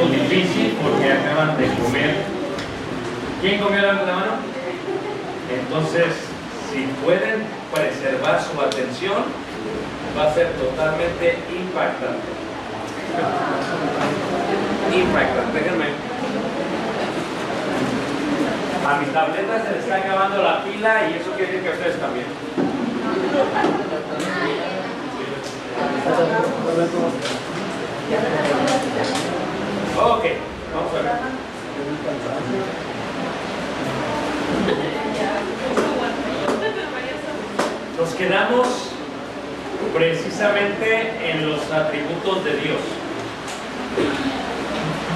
momento difícil porque acaban de comer. ¿Quién comió la mano? Entonces, si pueden preservar su atención, va a ser totalmente impactante. Impactante, déjenme. A mi tableta se le está acabando la pila y eso quiere decir que a ustedes también. Ok, vamos a ver. Nos quedamos precisamente en los atributos de Dios.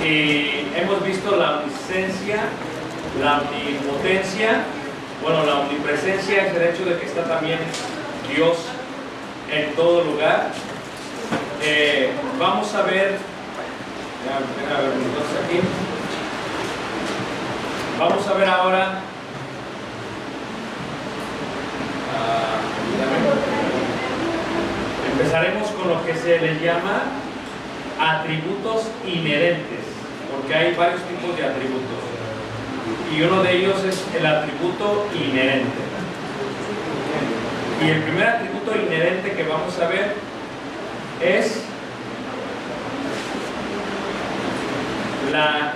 Y hemos visto la omnisciencia, la omnipotencia, bueno, la omnipresencia es el hecho de que está también Dios en todo lugar. Vamos a ver, aquí. Vamos a ver ahora. Empezaremos con lo que se le llama atributos inherentes, porque hay varios tipos de atributos. Y uno de ellos es el atributo inherente. Y el primer atributo inherente que vamos a ver es la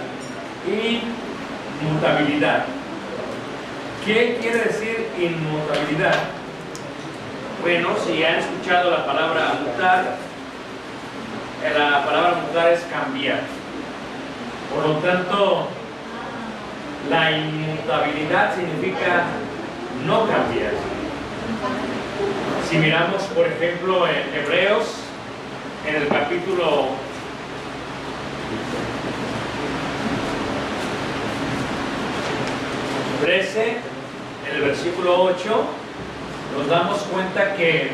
inmutabilidad. ¿Qué quiere decir inmutabilidad? Bueno, si han escuchado la palabra mutar, la palabra mutar es cambiar. Por lo tanto, la inmutabilidad significa no cambiar. Si miramos, por ejemplo, en Hebreos, en el capítulo 13, en el versículo 8, nos damos cuenta que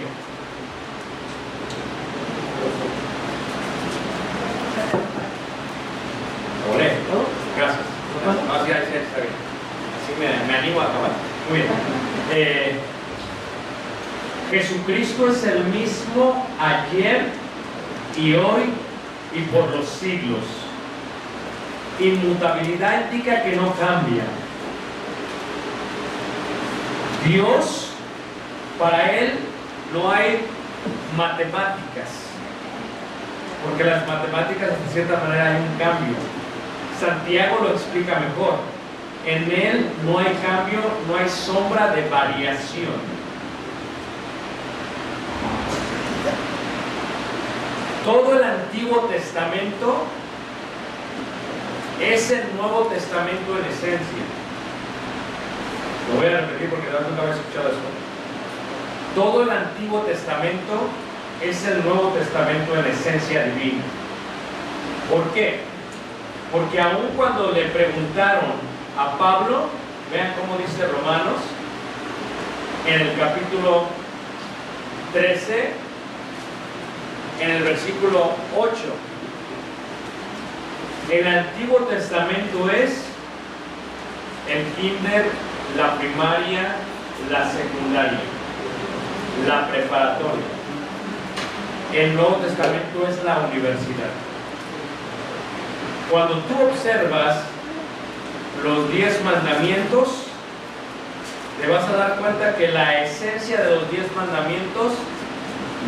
gracias. No, sí, está bien. Así me animo a acabar. Muy bien. Jesucristo es el mismo ayer y hoy y por los siglos. Inmutabilidad indica que no cambia. Dios, para Él no hay matemáticas, porque las matemáticas de cierta manera hay un cambio. Santiago lo explica mejor. En Él no hay cambio, no hay sombra de variación. Todo el Antiguo Testamento es el Nuevo Testamento en esencia. Lo voy a repetir porque nunca había escuchado esto. Todo el Antiguo Testamento es el Nuevo Testamento en esencia divina. ¿Por qué? Porque aun cuando le preguntaron a Pablo, vean cómo dice Romanos, en el capítulo 13, en el versículo 8, el Antiguo Testamento es el kinder, la primaria, la secundaria, la preparatoria. El Nuevo Testamento es la universidad. Cuando tú observas los 10 mandamientos, te vas a dar cuenta que la esencia de los 10 mandamientos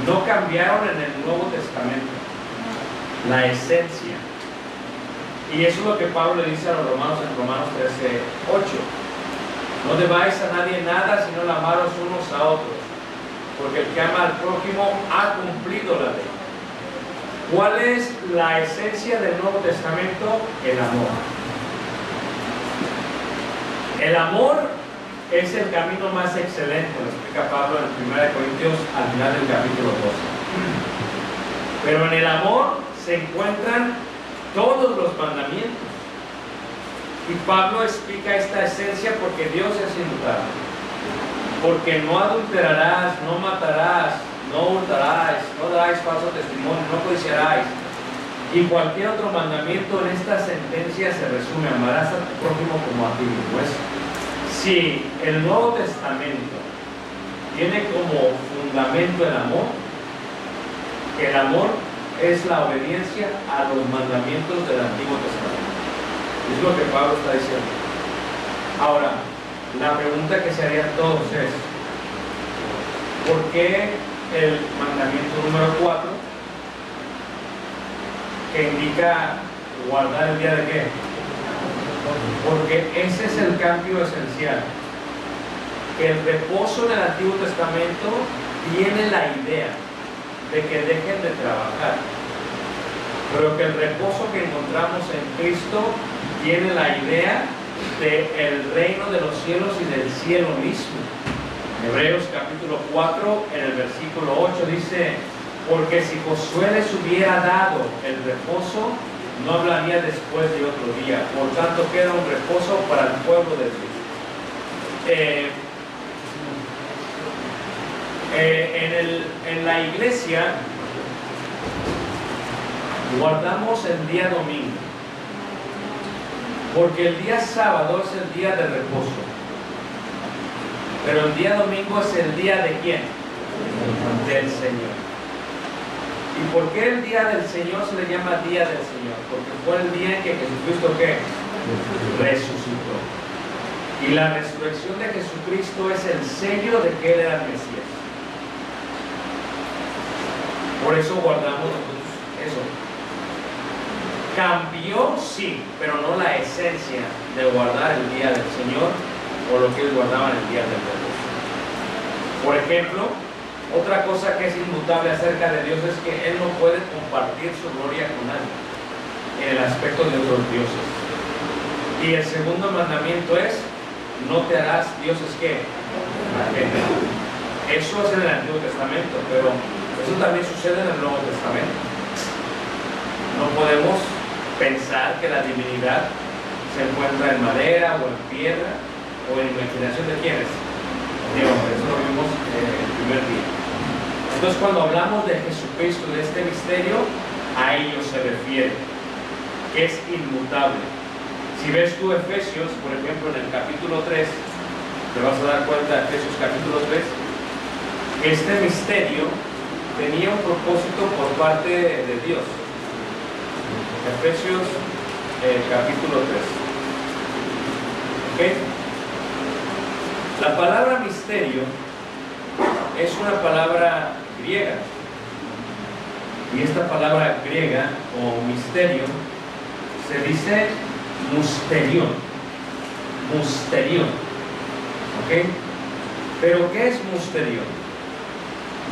no cambiaron en el Nuevo Testamento. La esencia. Y eso es lo que Pablo le dice a los romanos en Romanos 13:8. No debáis a nadie nada, sino el amaros unos a otros, porque el que ama al prójimo ha cumplido la ley. ¿Cuál es la esencia del Nuevo Testamento? El amor. El amor es el camino más excelente, lo explica Pablo en 1 Corintios al final del capítulo 12. Pero en el amor se encuentran todos los mandamientos. Y Pablo explica esta esencia porque Dios es inmutable. Porque no adulterarás, no matarás, no hurtarás, no darás falso testimonio, no codiciarás. Y cualquier otro mandamiento en esta sentencia se resume: amarás a tu prójimo como a ti mismo. Si el Nuevo Testamento tiene como fundamento el amor es la obediencia a los mandamientos del Antiguo Testamento. Es lo que Pablo está diciendo. Ahora, la pregunta que se harían todos es, ¿por qué el mandamiento número 4, que indica guardar el día de qué? Porque ese es el cambio esencial. Que el reposo en el Antiguo Testamento tiene la idea de que dejen de trabajar, pero que el reposo que encontramos en Cristo tiene la idea del reino de los cielos y del cielo mismo. Hebreos capítulo 4, en el versículo 8 dice: porque si Josué les hubiera dado el reposo, no hablaría después de otro día. Por tanto, queda un reposo para el pueblo de Dios. En la iglesia guardamos el día domingo, porque el día sábado es el día de reposo, pero el día domingo es el día de ¿quién? Del Señor. ¿Y por qué el día del Señor se le llama día del Señor? Porque fue el día en que Jesucristo ¿qué? Resucitó. Y la resurrección de Jesucristo es el sello de que Él era el Mesías. Por eso guardamos eso. Cambió, sí, pero no la esencia de guardar el día del Señor o lo que ellos guardaban el día del reposo. Por ejemplo, otra cosa que es inmutable acerca de Dios es que Él no puede compartir su gloria con nadie en el aspecto de otros dioses. Y el segundo mandamiento es: no te harás dioses ¿qué? Ajenos. Eso es en el Antiguo Testamento, pero eso también sucede en el Nuevo Testamento. No podemos pensar que la divinidad se encuentra en madera o en piedra o en imaginación de quiénes, de hombres. Eso lo vimos el primer día. Entonces, cuando hablamos de Jesucristo, de este misterio, a ello se refiere, que es inmutable. Si ves tú Efesios, por ejemplo, en el capítulo 3, te vas a dar cuenta, Efesios capítulo 3, que este misterio tenía un propósito por parte de Dios. Efesios capítulo 3. ¿Okay? La palabra misterio es una palabra griega. Y esta palabra griega, o misterio, se dice musterión. Musterión. ¿Ok? Pero ¿qué es musterión?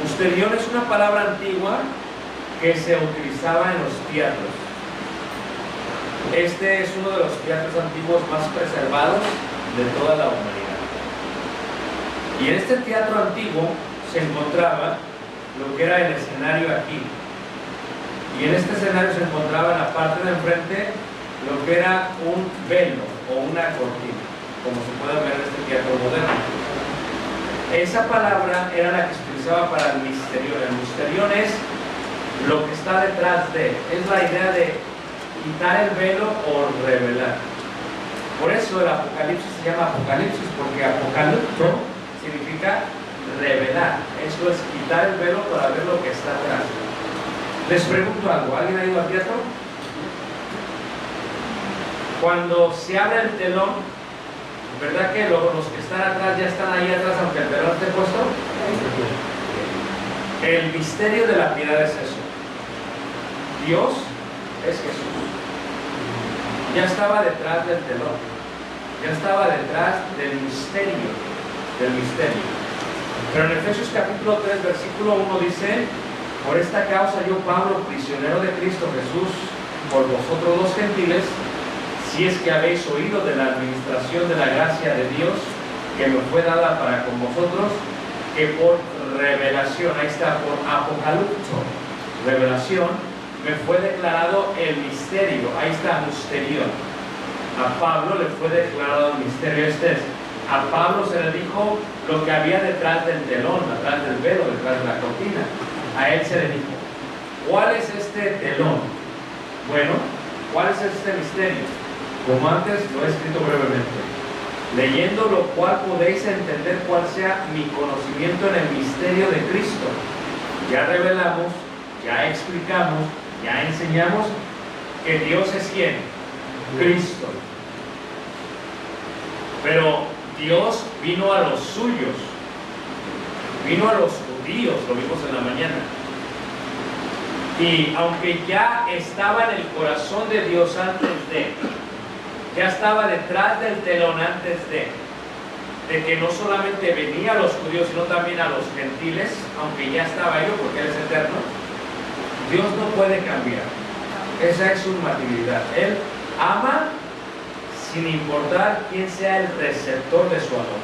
Musterión es una palabra antigua que se utilizaba en los teatros. Este es uno de los teatros antiguos más preservados de toda la humanidad. Y en este teatro antiguo se encontraba lo que era el escenario aquí. Y en este escenario se encontraba en la parte de enfrente lo que era un velo o una cortina, como se puede ver en este teatro moderno. Esa palabra era la que se utilizaba para el misterión. El misterión es lo que está detrás de, es la idea de quitar el velo o revelar. Por eso el Apocalipsis se llama Apocalipsis, porque apocalipto significa revelar. Eso es quitar el velo para ver lo que está atrás. Les pregunto algo, ¿alguien ha ido al teatro? Cuando se abre el telón, ¿verdad que los que están atrás ya están ahí atrás aunque el telón esté puesto? El misterio de la piedad es eso. Dios es Jesús. Ya estaba detrás del telón. Ya estaba detrás del misterio. Pero en Efesios capítulo 3, versículo 1 dice: por esta causa yo, Pablo, prisionero de Cristo Jesús, por vosotros los gentiles, si es que habéis oído de la administración de la gracia de Dios que me fue dada para con vosotros, que por revelación, ahí está, por apocalipto, revelación, me fue declarado el misterio, ahí está, misterión. A Pablo le fue declarado el misterio. A Pablo se le dijo lo que había detrás del telón, detrás del velo, detrás de la cortina. A él se le dijo: ¿cuál es este telón? Bueno, ¿cuál es este misterio? Como antes lo he escrito brevemente, leyendo lo cual podéis entender cuál sea mi conocimiento en el misterio de Cristo. Ya revelamos ya explicamos, ya enseñamos que Dios es ¿quién? Cristo. Pero Dios vino a los suyos, vino a los judíos, lo vimos en la mañana. Y aunque ya estaba en el corazón de Dios antes de, ya estaba detrás del telón antes de que no solamente venía a los judíos, sino también a los gentiles, aunque ya estaba ello, porque Él es eterno, Dios no puede cambiar. Esa es su matividad. Él ama sin importar quién sea el receptor de su amor,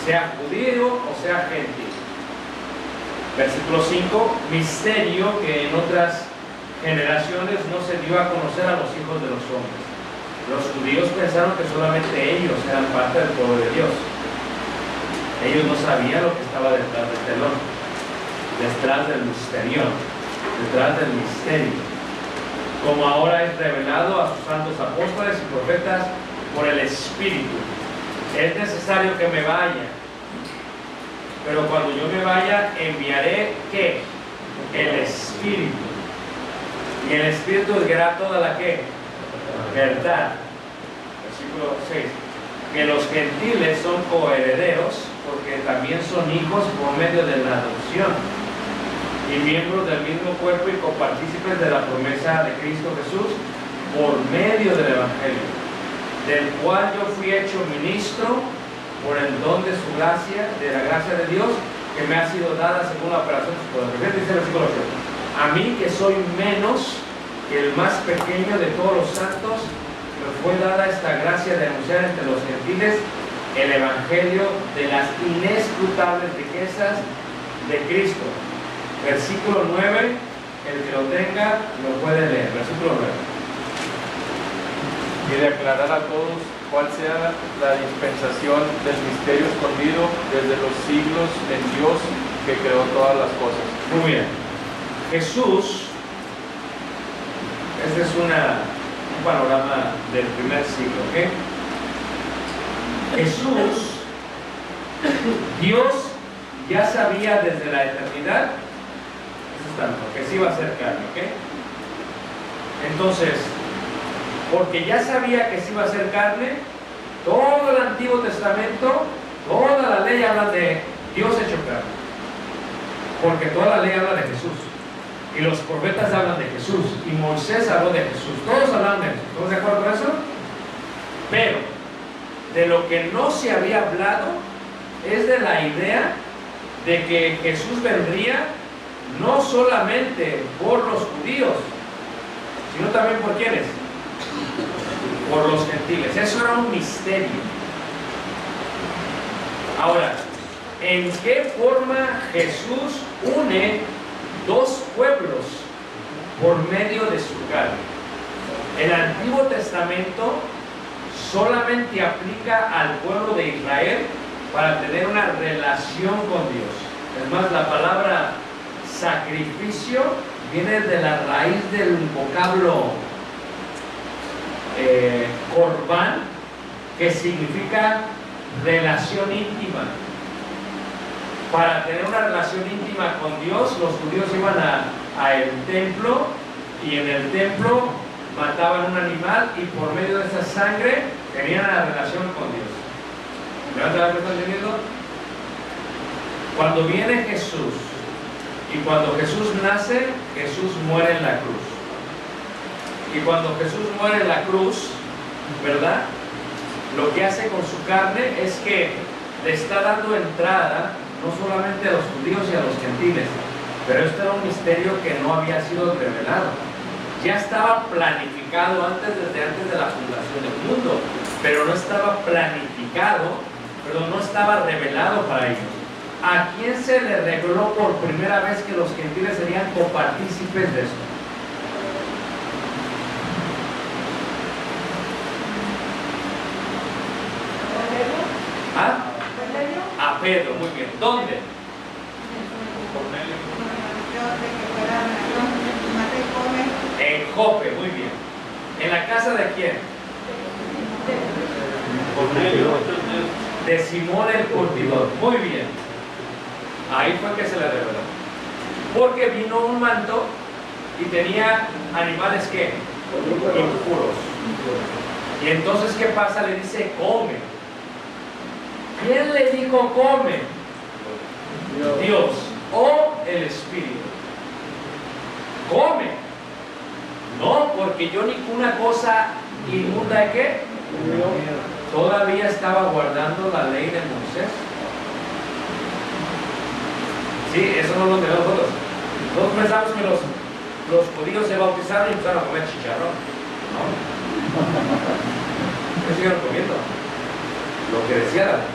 sea judío o sea gentil. Versículo 5, misterio que en otras generaciones no se dio a conocer a los hijos de los hombres. Los judíos pensaron que solamente ellos eran parte del pueblo de Dios. Ellos no sabían lo que estaba detrás del telón, detrás del misterio, detrás del misterio. Como ahora es revelado a sus santos apóstoles y profetas por el Espíritu. Es necesario que me vaya, pero cuando yo me vaya enviaré ¿qué? El Espíritu. Y el Espíritu guiará toda la ¿qué? Verdad. Versículo 6. Que los gentiles son coherederos, porque también son hijos por medio de la adopción, y miembros del mismo cuerpo y copartícipes de la promesa de Cristo Jesús por medio del Evangelio, del cual yo fui hecho ministro por el don de su gracia, de la gracia de Dios, que me ha sido dada según la operación de su poder. Dice el versículo 8: a mí, que soy menos que el más pequeño de todos los santos, me fue dada esta gracia de anunciar entre los gentiles el Evangelio de las inescrutables riquezas de Cristo. Versículo 9, el que lo tenga lo puede leer. Versículo 9. Y de aclarar a todos cuál sea la dispensación del misterio escondido desde los siglos en Dios que creó todas las cosas. Muy bien. Jesús, este es un panorama del primer siglo, ¿ok? Jesús, Dios ya sabía desde la eternidad, eso es tanto, que sí iba a ser carne, ¿ok? Entonces, porque ya sabía que sí iba a ser carne, todo el Antiguo Testamento, toda la ley habla de Dios hecho carne, porque toda la ley habla de Jesús, y los profetas hablan de Jesús, y Moisés habló de Jesús, todos hablan de Jesús. ¿Estamos de acuerdo con eso? Pero de lo que no se había hablado es de la idea de que Jesús vendría no solamente por los judíos, sino también por ¿quiénes? Por los gentiles. Eso era un misterio. Ahora, ¿en qué forma Jesús une dos pueblos por medio de su carne? El Antiguo Testamento solamente aplica al pueblo de Israel para tener una relación con Dios. Es más, la palabra sacrificio viene de la raíz del vocablo corbán, que significa relación íntima. Para tener una relación íntima con Dios, los judíos iban al templo, y en el templo mataban un animal, y por medio de esa sangre tenían la relación con Dios. ¿Levanta la mano? ¿Están entendiendo? Cuando viene Jesús, y cuando Jesús nace, Jesús muere en la cruz. Y cuando Jesús muere en la cruz, ¿verdad? Lo que hace con su carne es que le está dando entrada no solamente a los judíos y a los gentiles, pero esto era un misterio que no había sido revelado. Ya estaba planificado desde antes de la fundación del mundo, pero no estaba planificado, no estaba revelado para ellos. ¿A quién se le reveló por primera vez que los gentiles serían copartícipes de esto? ¿Ah? A Pedro, muy bien. ¿Dónde? En Jope, muy bien. ¿En la casa de quién? De Simón el curtidor. Muy bien. Ahí fue que se le reveló. porque vino un manto y tenía animales que impuros. Y entonces, ¿qué pasa? Le dice, come. ¿Quién le dijo come? Dios o el Espíritu. Come. No, porque yo ninguna cosa inmunda de qué. Todavía estaba guardando la ley de Moisés. Sí, eso no lo tenemos nosotros. Nosotros pensamos que los judíos se bautizaron y empezaron a comer chicharrón. No. Ellos siguieron comiendo lo que decía la ley.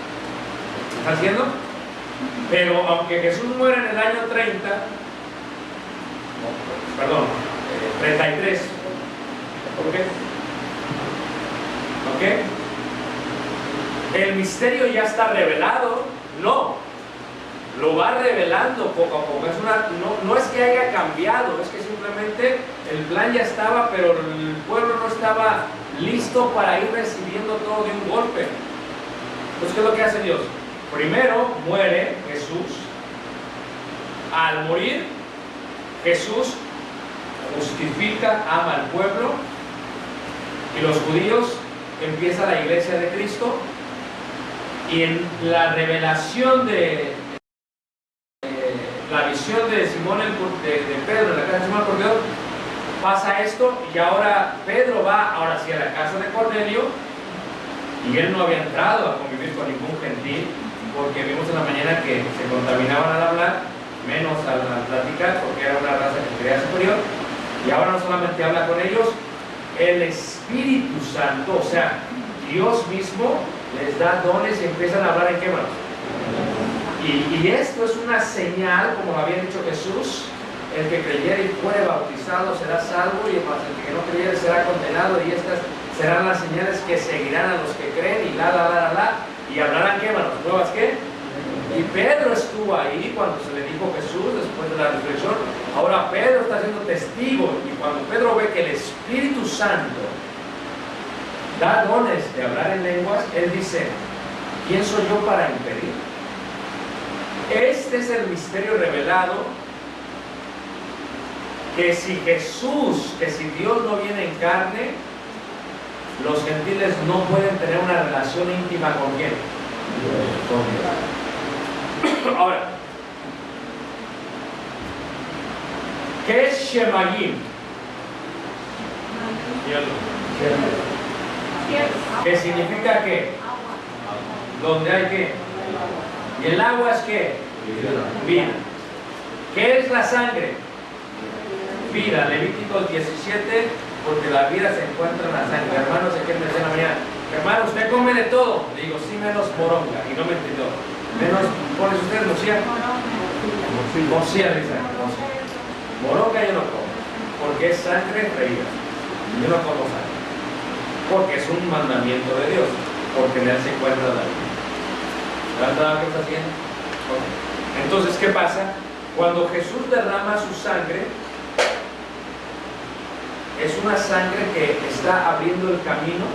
¿Está haciendo? Pero aunque Jesús muere en el año 33. ¿Por qué? ¿Ok? El misterio ya está revelado. No. Lo va revelando poco a poco. No es que haya cambiado, es que simplemente el plan ya estaba, pero el pueblo no estaba listo para ir recibiendo todo de un golpe. Entonces, ¿qué es lo que hace Dios? Primero muere Jesús. Al morir, Jesús justifica, ama al pueblo, y los judíos empieza la iglesia de Cristo, y en la revelación de la visión de Simón de Pedro en la casa de Simón el Corredor, pasa esto, y ahora Pedro va ahora sí a la casa de Cornelio, y él no había entrado a convivir con ningún gentil, porque vimos en la mañana que se contaminaban al hablar, menos al platicar, porque era una raza que creía superior. Y ahora no solamente habla con ellos, el Espíritu Santo, o sea, Dios mismo les da dones y empiezan a hablar en qué manos. Y esto es una señal, como lo había dicho Jesús: el que creyere y fuere bautizado será salvo, y el que no creyere será condenado, y estas serán las señales que seguirán a los que creen, y y hablarán qué manos, nuevas qué. Y Pedro estuvo ahí cuando se le dijo Jesús después de la resurrección. Ahora Pedro está siendo testigo, y cuando Pedro ve que el Espíritu Santo da dones de hablar en lenguas, él dice: ¿quién soy yo para impedir? Este es el misterio revelado, que si Dios no viene en carne, los gentiles no pueden tener una relación íntima con quién. Con Dios. Ahora, ¿qué es Shemayim? ¿Qué significa qué? ¿Dónde hay qué? ¿Y el agua es qué? Vida. ¿Qué es la sangre? Vida. Levíticos 17, porque la vida se encuentra en la sangre. Hermanos, aquí me decían la mañana: hermano, ¿usted come de todo? Le digo: sí, menos moronga. Y no me entendió. Menos, ¿cuál es usted, Lucía? Mocía, dice. Moronga yo no como, porque es sangre freída. Yo no como sangre, porque es un mandamiento de Dios, porque en él se encuentra la vida. ¿Verdad qué está haciendo? Okay. Entonces, ¿qué pasa? Cuando Jesús derrama su sangre, es una sangre que está abriendo el camino.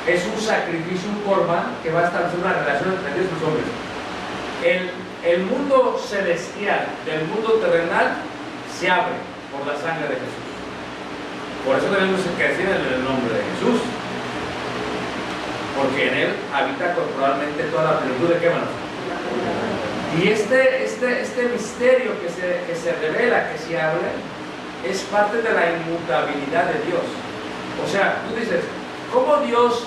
Es un sacrificio, un corbán, que va a establecer una relación entre Dios y los hombres. El mundo celestial del mundo terrenal se abre por la sangre de Jesús. Por eso tenemos que decir en el nombre de Jesús, porque en él habita corporalmente toda la plenitud de qué manos. Y este misterio que se revela, que se abre, es parte de la inmutabilidad de Dios. O sea, tú dices: ¿cómo Dios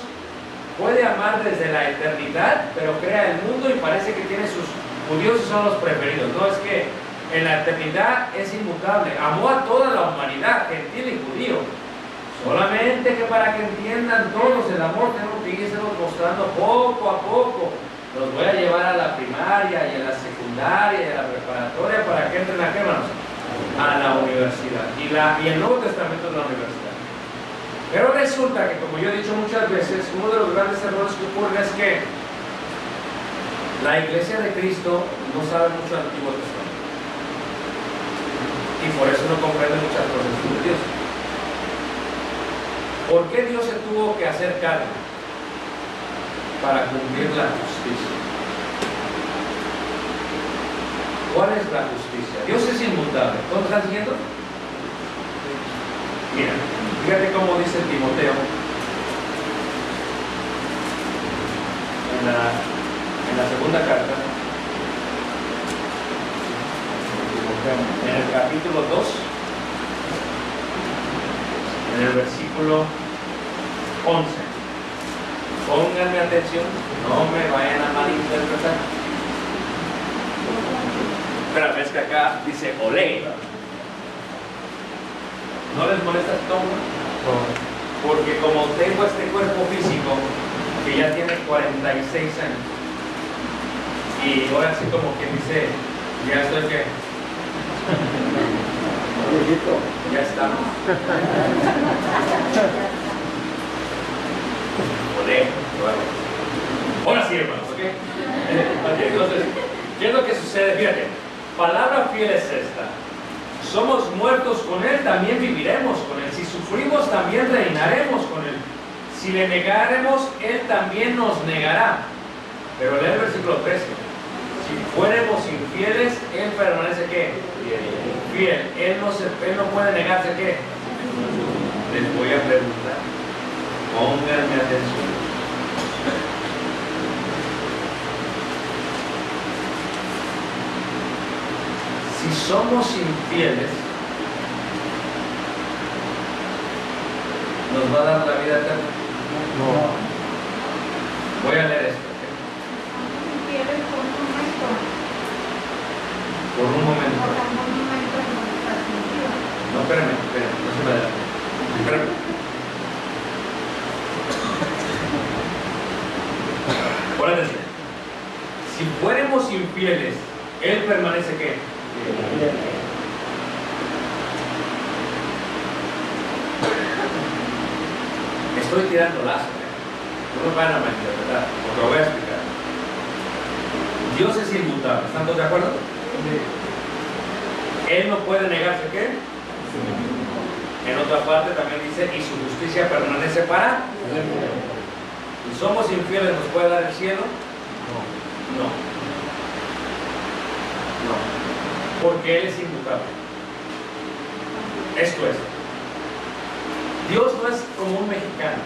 puede amar desde la eternidad, pero crea el mundo y parece que tiene sus judíos y son los preferidos? No, es que en la eternidad es inmutable. Amó a toda la humanidad, gentil y judío. Solamente que para que entiendan todos el amor, tengo que irse mostrando poco a poco. Los voy a llevar a la primaria y a la secundaria y a la preparatoria para que entren a qué manos, a la universidad. Y el Nuevo Testamento es la universidad. Pero resulta que, como yo he dicho muchas veces, uno de los grandes errores que ocurren es que la iglesia de Cristo no sabe mucho del Antiguo Testamento, y por eso no comprende muchas cosas de Dios. ¿Por qué Dios se tuvo que hacer carne? Para cumplir la justicia. ¿Cuál es la justicia? Dios es inmutable. ¿Todos están siguiendo? Mira, fíjate cómo dice Timoteo en la segunda carta, en el capítulo 2, en el versículo 11. Pónganme atención, no me vayan a malinterpretar. Pero es que acá dice olé. ¿No les molesta esto? No. Porque como tengo este cuerpo físico que ya tiene 46 años y ahora así como que dice, ya estoy que ya estamos. Olé. Ahora sí, hermanos, ¿ok? Entonces, ¿qué es lo que sucede? Fíjate, palabra fiel es esta. Somos muertos con Él, también viviremos con Él. Si sufrimos, también reinaremos con Él. Si le negaremos, Él también nos negará. Pero lee el versículo 13. Si fuéramos infieles, Él permanece ¿qué? Fiel. Él no puede negarse ¿qué? Les voy a preguntar. Pónganme atención. Si somos infieles, ¿nos va a dar la vida eterna? No. Voy a leer esto. Infieles por un momento. Por un momento. Por algún momento en nuestras vidas. No, espérame, no se me adelante. Espérame. Por atención. Si fuéramos infieles, Él permanece ¿qué? Estoy tirando lazo. No me van a malinterpretar, porque lo voy a explicar. Dios es inmutable, ¿están todos de acuerdo? Él no puede negarse ¿qué? En otra parte también dice, y su justicia permanece para. Si somos infieles, ¿nos puede dar el cielo? No. Porque Él es inmutable. Esto es, Dios no es como un mexicano.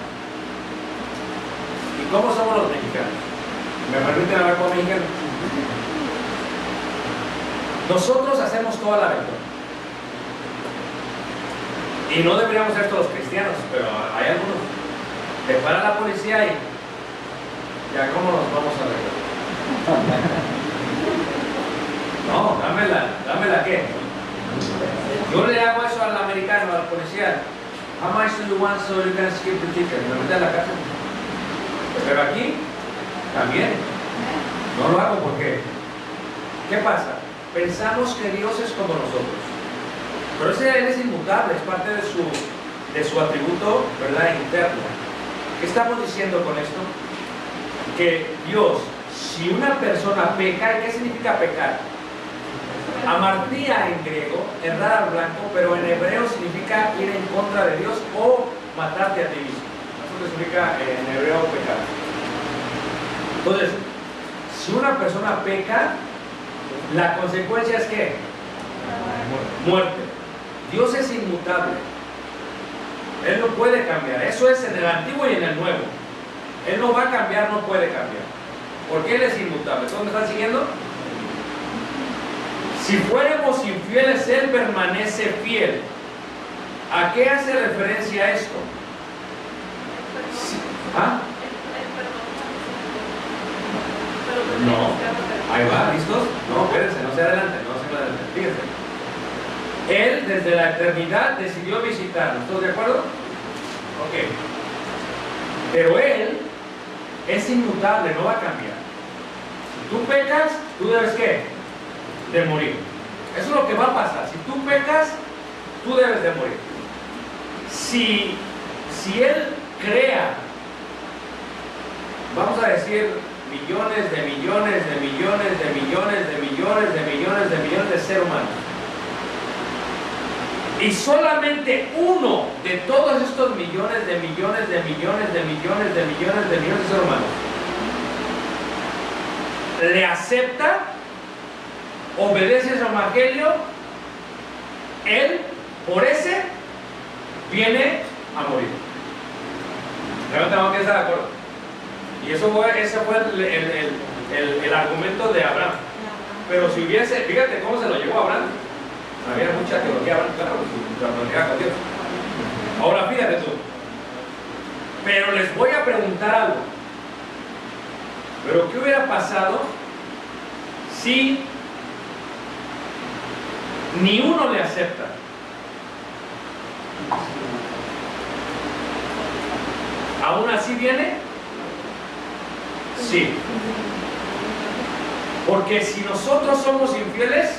¿Y cómo somos los mexicanos? ¿Me permiten hablar como mexicano? Nosotros hacemos toda la aventura. Y no deberíamos ser todos los cristianos, pero hay algunos. Te para la policía y ya, ¿cómo nos vamos a arreglar? No, dámela ¿qué? Yo le hago eso al americano, al policía. How much do you want so you can skip the ticket? Me mete a la cárcel. Pero aquí, también. No lo hago porque, ¿qué pasa? Pensamos que Dios es como nosotros. Pero Él es inmutable, es parte de su atributo, ¿verdad? Interno. ¿Qué estamos diciendo con esto? Que Dios, si una persona peca, ¿qué significa pecar? Amartía en griego, errar al blanco, pero en hebreo significa ir en contra de Dios o matarte a ti mismo. Eso significa en hebreo pecar. Entonces, si una persona peca, la consecuencia es ¿qué? Muerte. Dios es inmutable. Él no puede cambiar. Eso es en el Antiguo y en el Nuevo. Él no va a cambiar, no puede cambiar. Porque Él es inmutable. ¿Todos me están siguiendo? Si fuéramos infieles, Él permanece fiel. ¿A qué hace referencia esto? ¿Ah? No. Ahí va, ¿listos? No, espérense, no se adelante, no se adelante. Fíjense. Él desde la eternidad decidió visitarnos. ¿Todos de acuerdo? Ok. Pero Él es inmutable, no va a cambiar. Si tú pecas, tú debes ¿qué? De morir. Eso es lo que va a pasar. Si tú pecas, tú debes de morir. Si Él crea, vamos a decir, millones de millones de millones de millones de millones de millones de millones de seres humanos, y solamente uno de todos estos millones de millones de millones de millones de millones de millones de seres humanos le acepta, obedece el evangelio, él, por ese, viene a morir. Realmente tengo que estar de acuerdo. Y ese fue el argumento de Abraham. Pero si hubiese, fíjate cómo se lo llevó a Abraham. Había mucha teología, claro, la teología con Dios. Ahora fíjate tú. Pero les voy a preguntar algo. ¿Pero qué hubiera pasado si ni uno le acepta? ¿Aún así viene? Sí. Porque si nosotros somos infieles,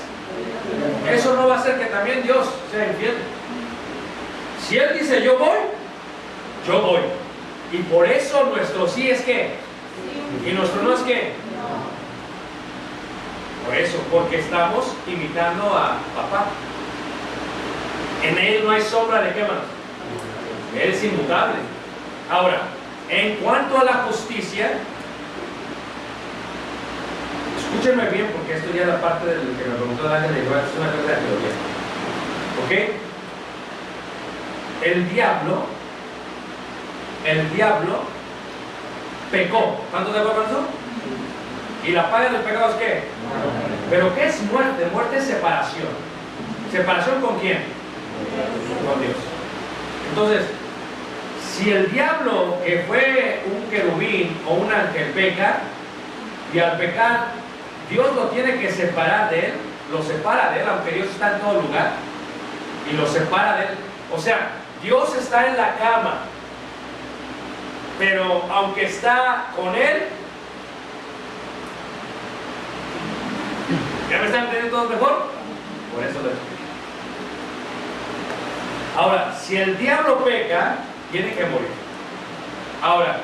eso no va a hacer que también Dios sea infiel. Si Él dice yo voy, yo voy. Y por eso nuestro sí es ¿qué? Y nuestro no es ¿qué? Por eso, porque estamos imitando a papá. En Él no hay sombra de qué más. Él es inmutable. Ahora, en cuanto a la justicia, escúchenme bien porque esto ya es la parte del que me preguntó el ángel de Jehová, es una cosa de teología. ¿Ok? El diablo pecó. ¿Cuántos de acuerdo con eso? ¿Y la paga del pecado es qué? ¿Pero qué es muerte? Muerte es separación. ¿Separación con quién? Con Dios. Entonces, si el diablo, que fue un querubín o un ángel, peca, y al pecar, Dios lo tiene que separar de él, lo separa de él, aunque Dios está en todo lugar, y lo separa de él. O sea, Dios está en la cama, pero aunque está con él, ¿ya me están entendiendo todos mejor? Por eso lo explico. Ahora, si el diablo peca, tiene que morir. Ahora,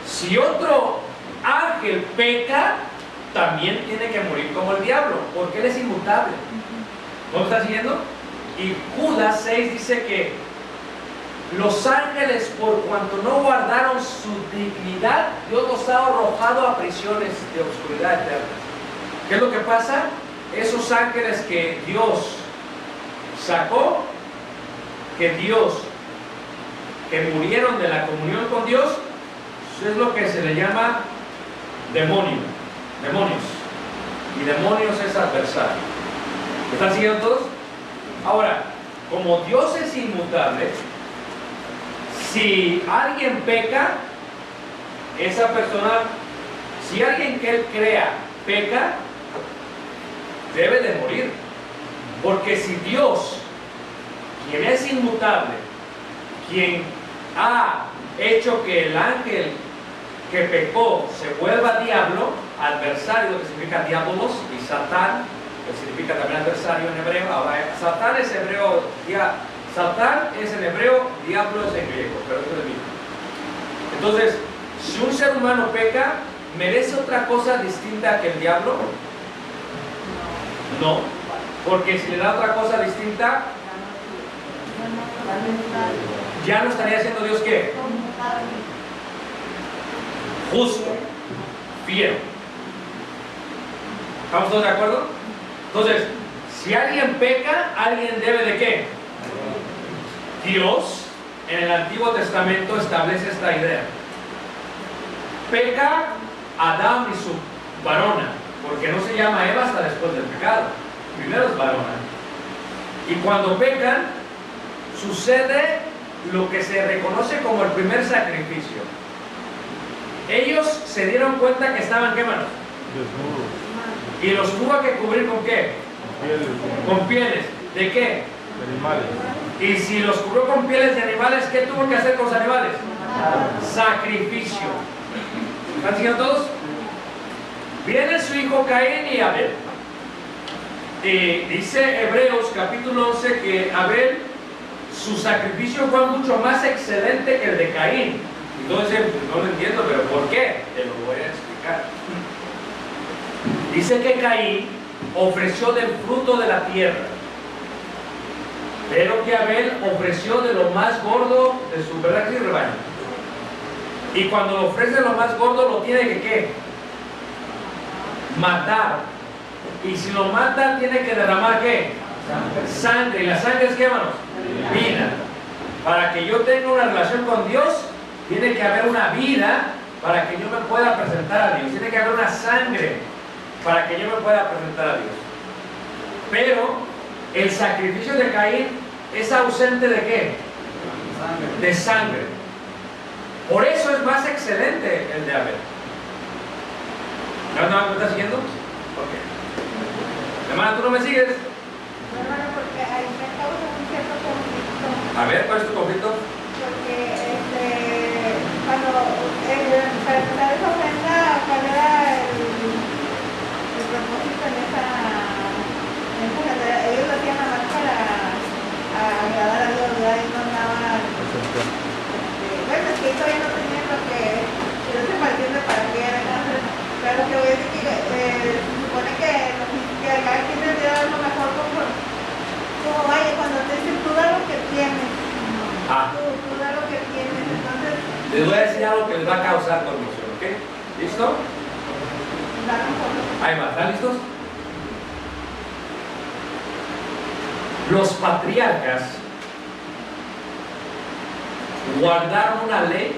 si otro ángel peca, también tiene que morir como el diablo, porque él es inmutable. ¿No me está siguiendo? Y Judas 6 dice que los ángeles, por cuanto no guardaron su dignidad, Dios los ha arrojado a prisiones de oscuridad eterna. ¿Qué es lo que pasa? Esos ángeles que Dios sacó, que murieron de la comunión con Dios, eso es lo que se le llama demonios. Y demonios es adversario. ¿Me están siguiendo todos? Ahora, como Dios es inmutable, si alguien peca, esa persona, si alguien que él crea peca, debe de morir. Porque si Dios, quien es inmutable, quien ha hecho que el ángel que pecó se vuelva diablo, adversario, que significa diabolos, y Satán, que significa también adversario en hebreo. Ahora, Satán es hebreo, Satán es en hebreo, diablo es en griego, pero eso es el mismo. Entonces, si un ser humano peca, ¿merece otra cosa distinta que el diablo? No, porque si le da otra cosa distinta, ya no estaría haciendo Dios ¿qué? Justo, fiel. ¿Estamos todos de acuerdo? Entonces, si alguien peca, alguien debe de ¿qué? Dios en el Antiguo Testamento establece esta idea. Peca Adán y su varona, porque no se llama Eva hasta después del pecado. Primero es varona. Y cuando pecan, sucede lo que se reconoce como el primer sacrificio. Ellos se dieron cuenta que estaban quemados. Y los tuvo que cubrir ¿con qué? Con pieles. ¿De qué? De animales. Y si los cubrió con pieles de animales, ¿qué tuvo que hacer con los animales? Sacrificio. ¿Están siguiendo todos? Viene su hijo Caín y Abel. Y dice Hebreos capítulo 11 que Abel, su sacrificio fue mucho más excelente que el de Caín. Entonces, no lo entiendo, pero ¿por qué? Te lo voy a explicar. Dice que Caín ofreció del fruto de la tierra, pero que Abel ofreció de lo más gordo de su, ¿verdad que sí, rebaño? Y cuando lo ofrece lo más gordo, lo tiene que ¿qué? Matar. Y si lo mata, tiene que derramar ¿qué? Sangre. ¿Y la sangre es qué, hermanos? Vida. Para que yo tenga una relación con Dios, tiene que haber una vida para que yo me pueda presentar a Dios. Tiene que haber una sangre para que yo me pueda presentar a Dios. Pero el sacrificio de Caín es ausente ¿de qué? De sangre. Por eso es más excelente el de Abel. ¿No me estás siguiendo? Ok. Hermana, ¿tú no me sigues? Hermano, porque ahí me causa un cierto conflicto. A ver, ¿cuál es tu conflicto? Porque cuando para empezar esa ofrenda, ¿cuál era el propósito en esa ofrenda? Ellos lo hacían nada más para agradar a Dios, ¿verdad? Ellos no andaban. Bueno, es que todavía no tenían lo que yo se partiendo para qué era. Pero lo que voy a decir que se supone que cada quien debería dar lo mejor como vaya, cuando te dicen tú da lo que tienes. Tú da lo que tienes. Entonces, Les voy a decir algo que les va a causar conmoción, ¿ok? ¿Listo? da lo mejor. Ahí va, ¿están listos? Los patriarcas guardaron una ley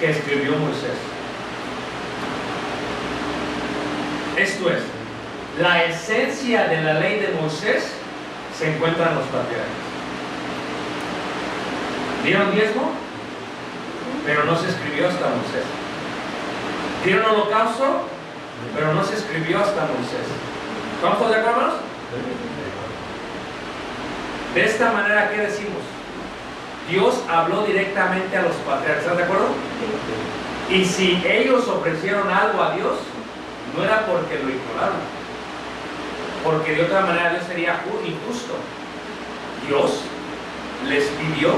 que escribió Moisés. Esto es, la esencia de la ley de Moisés se encuentra en los patriarcas. ¿Dieron diezmo? Pero no se escribió hasta Moisés. ¿Dieron holocausto? Pero no se escribió hasta Moisés. ¿Estamos todos de acuerdo? De esta manera, ¿qué decimos? Dios habló directamente a los patriarcas, ¿estás de acuerdo? Y si ellos ofrecieron algo a Dios, no era porque lo ignoraron, porque de otra manera Dios sería injusto. Dios les pidió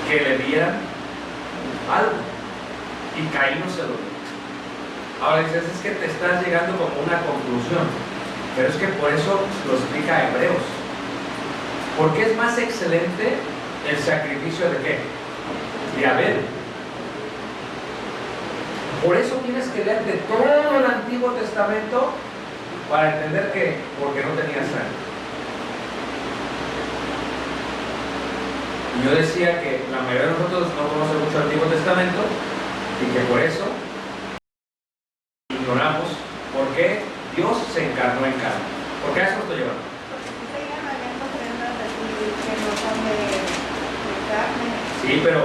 que le dieran algo y Caín no se lo dio. Ahora dices, es que te estás llegando como una conclusión, pero es que por eso lo explica Hebreos, porque es más excelente el sacrificio de ¿qué? De Abel. Por eso tienes que leer de todo el Antiguo Testamento para entender que, porque no tenía sangre. Y yo decía que la mayoría de nosotros no conoce mucho el Antiguo Testamento y que por eso ignoramos por qué Dios se encarnó en carne. ¿Por qué a eso lo estoy llevando? Porque si se llaman ofrendas así que no son de carne. Sí, pero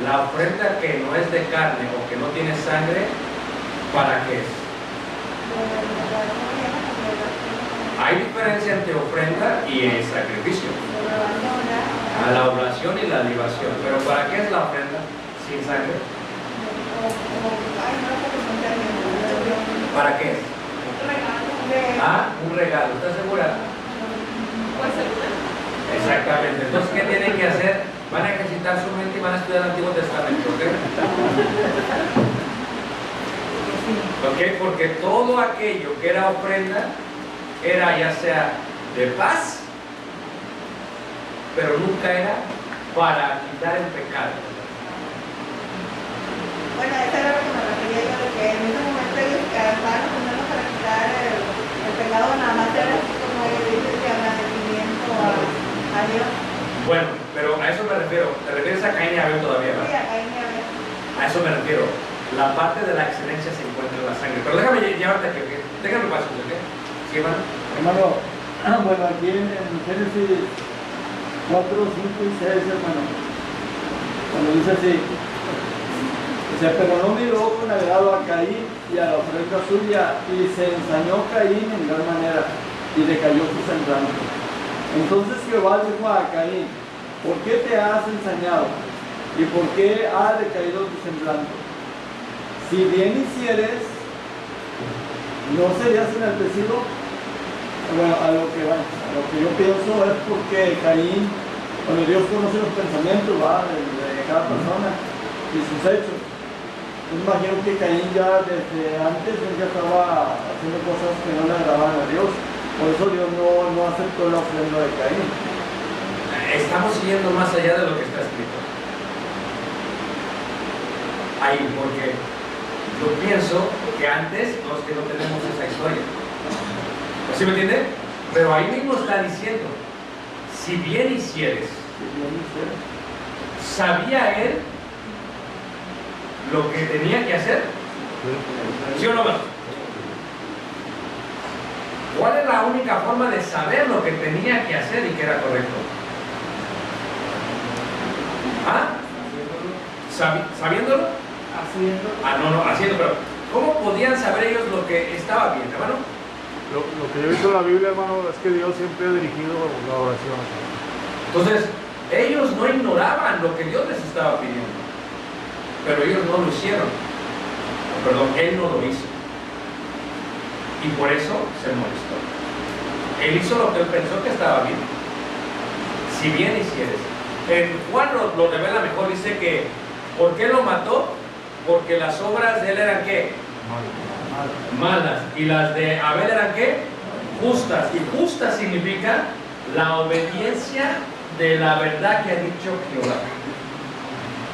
la ofrenda que no es de carne o que no tiene sangre, ¿para qué es? Hay diferencia entre ofrenda y el sacrificio. A la oblación y la libación. Pero ¿para qué es la ofrenda sin sangre? ¿Para qué? Ah, un regalo. ¿Estás segura? Exactamente. Entonces, ¿qué tienen que hacer? Van a ejercitar su mente y van a estudiar el Antiguo Testamento, ¿ok? ¿Ok? Porque todo aquello que era ofrenda era ya sea de paz, pero nunca era para quitar el pecado. Bueno, eso era lo que me refería yo, de que en ese momento ellos estaban ofrendando para quitar el pecado, nada más era así como ellos dicen que agradecimiento a Dios. Bueno, pero a eso me refiero. ¿Te refieres a Caín y Abel todavía, Sí, verdad? a Caín y Abel. A eso me refiero. La parte de la excelencia se encuentra en la sangre. Pero déjame llevarte aquí. Déjame pasar, ¿ok? ¿Sí, hermano? Hermano, bueno, aquí en Génesis 4, 5 y 6, hermano, cuando dice así, dice, pero no miró con agrado a Caín y a la ofrenda suya, y se ensañó Caín en gran manera, y decayó su semblante. Entonces Jehová dijo a Caín, ¿por qué te has ensañado? ¿Y por qué ha decaído tu semblante? Si bien hicieres, ¿no serías enaltecido? Bueno, a lo que yo pienso es porque Caín, cuando Dios conoce los pensamientos de cada persona y sus hechos, yo imagino que Caín ya desde antes ya estaba haciendo cosas que no le agradaban a Dios. Por eso Dios no aceptó la ofrenda de Caín. Estamos siguiendo más allá de lo que está escrito. Ahí, porque yo pienso que antes no es que no tenemos esa historia. ¿Sí me entiende? Pero ahí mismo está diciendo, si bien hicieres, ¿sabía él lo que tenía que hacer? ¿Sí o no? ¿Cuál es la única forma de saber lo que tenía que hacer y que era correcto? ¿Ah? ¿Sabiéndolo? Ah, no, haciendo, pero ¿cómo podían saber ellos lo que estaba bien, hermano? Lo que yo he visto en la Biblia, hermano, es que Dios siempre ha dirigido la oración. Entonces, ellos no ignoraban lo que Dios les estaba pidiendo, pero ellos no lo hicieron. Perdón, Él no lo hizo. Y por eso se molestó. Él hizo lo que él pensó que estaba bien. Si bien hicieres. En Juan lo revela mejor, dice que ¿por qué lo mató? Porque las obras de él eran ¿qué? Malas. Y las de Abel eran ¿qué? Justas. Y justa significa la obediencia de la verdad que ha dicho Jehová.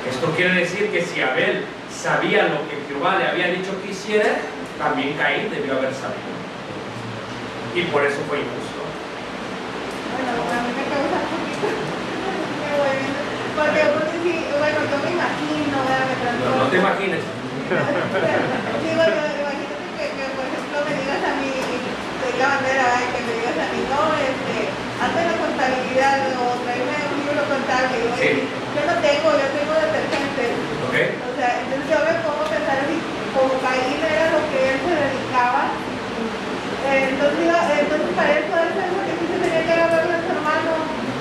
Esto quiere decir que si Abel sabía lo que Jehová le había dicho que hiciera, también Caín debió haber sabido. Y por eso fue injusto. Bueno, a mí me causa un poquito. Porque sí, bueno, yo me imagino, ¿verdad? No te imagines. Sí, bueno, imagínate que, por ejemplo, me digas a mí, soy la bandera, ¿verdad? Que me digas a mí, no, hazme la contabilidad o tráeme un libro contable. Y, Sí. Yo no tengo, yo tengo detergentes. ¿Ok? O sea, entonces yo me pongo a pensar así, como Caín era lo que él se dedicaba. Entonces para él poder ser lo que sí se tenía que agarrar a su hermano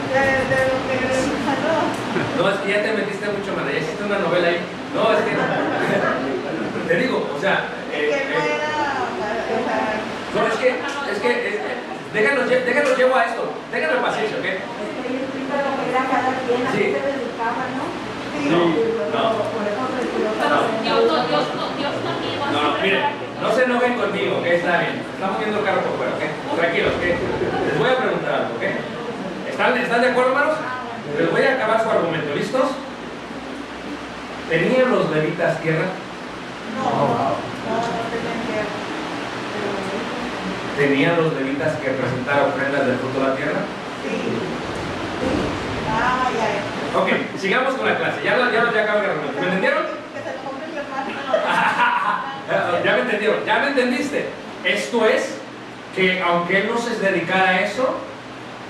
de lo que le pasó. No, es que ya te metiste mucho, man. Ya hiciste una novela ahí. No, es que te digo, o sea, Que no era, o sea, no, es que déjanos llevo a esto. Déjanos paciencia, ¿ok? Era cada quien a Sí. qué se dedicaba, ¿no? sí. No. Por eso retiró Dios también va a No, hacer miren, para que- no se enojen conmigo, ¿ok? Está bien. Estamos viendo el carro por fuera, ¿ok? Tranquilos, ¿ok? Les voy a preguntar algo, ¿ok? ¿Están de acuerdo, hermanos? Les voy a acabar su argumento. ¿Listos? ¿Tenían los levitas tierra? No tenían que. ¿Tenían los levitas que presentar ofrendas del fruto de la tierra? Sí. Ah, ya. Ok, sigamos con la clase. Ya acabo el argumento. ¿Me entendieron? Que se lo compren los más. Ya me entendieron. ¿Ya me entendiste? Esto es que aunque él no se dedicara a eso,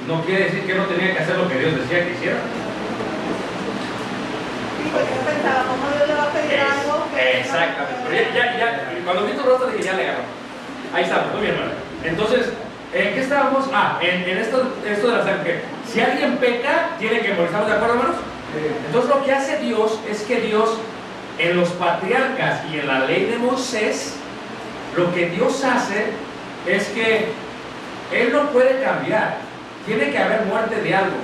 no quiere decir que no tenía que hacer lo que Dios decía que hiciera. Sí, porque yo pensaba, ¿cómo Dios le va a pedir algo? Exactamente. Pero ya, cuando vi tu rostro dije, ya le agarró. Ahí estamos, muy bien, hermano. Entonces, ¿en qué estábamos? En esto de la sangre. Si alguien peca, tiene que morir. ¿Estamos de acuerdo, hermanos? Entonces, lo que hace Dios es que Dios, en los patriarcas y en la ley de Moisés, lo que Dios hace es que Él no puede cambiar. Tiene que haber muerte de algo.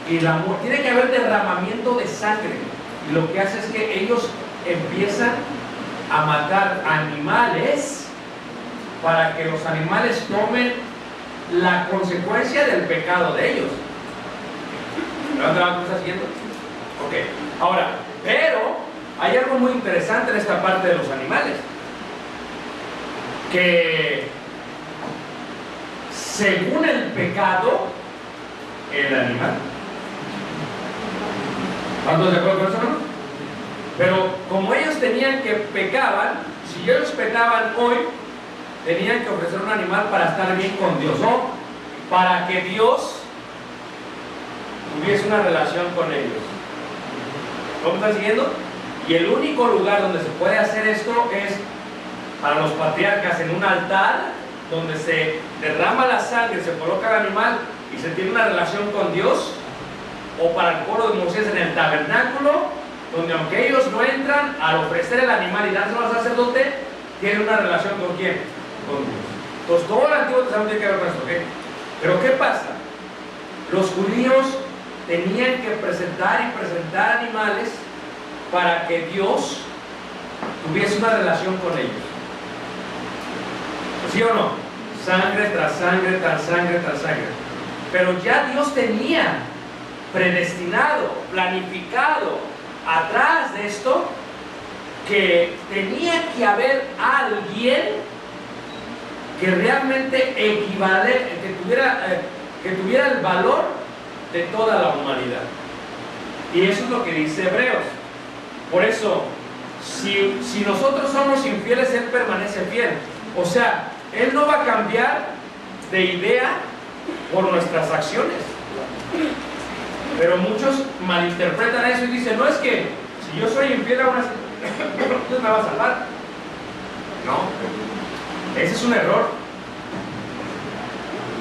Y tiene que haber derramamiento de sangre. Y lo que hace es que ellos empiezan a matar animales para que los animales tomen la consecuencia del pecado de ellos. ¿No te estás siguiendo? Ok. Ahora, pero hay algo muy interesante en esta parte de los animales. Que según el pecado, el animal. ¿Cuántos de acuerdo con eso, no? Pero como ellos tenían que pecaban, si ellos pecaban hoy, tenían que ofrecer un animal para estar bien con Dios, ¿no? Para que Dios tuviese una relación con ellos. ¿Cómo están siguiendo? Y el único lugar donde se puede hacer esto es para los patriarcas en un altar donde se derrama la sangre, se coloca el animal y se tiene una relación con Dios, o para el pueblo de Moisés en el tabernáculo, donde aunque ellos no entran, al ofrecer el animal y dárselo al sacerdote, tienen una relación con ¿quién? Con Dios. Entonces todo el Antiguo Testamento tiene que ver con esto, ¿ok? Pero ¿qué pasa? Los judíos tenían que presentar animales para que Dios tuviese una relación con ellos. ¿Sí o no? Sangre tras sangre, tras sangre, tras sangre. Pero ya Dios tenía predestinado, planificado atrás de esto, que tenía que haber alguien que realmente que tuviera el valor de toda la humanidad. Y eso es lo que dice Hebreos. Por eso, si nosotros somos infieles, Él permanece fiel. O sea, Él no va a cambiar de idea por nuestras acciones. Pero muchos malinterpretan eso y dicen, no, es que si yo soy infiel a una Dios me va a salvar. No, ese es un error.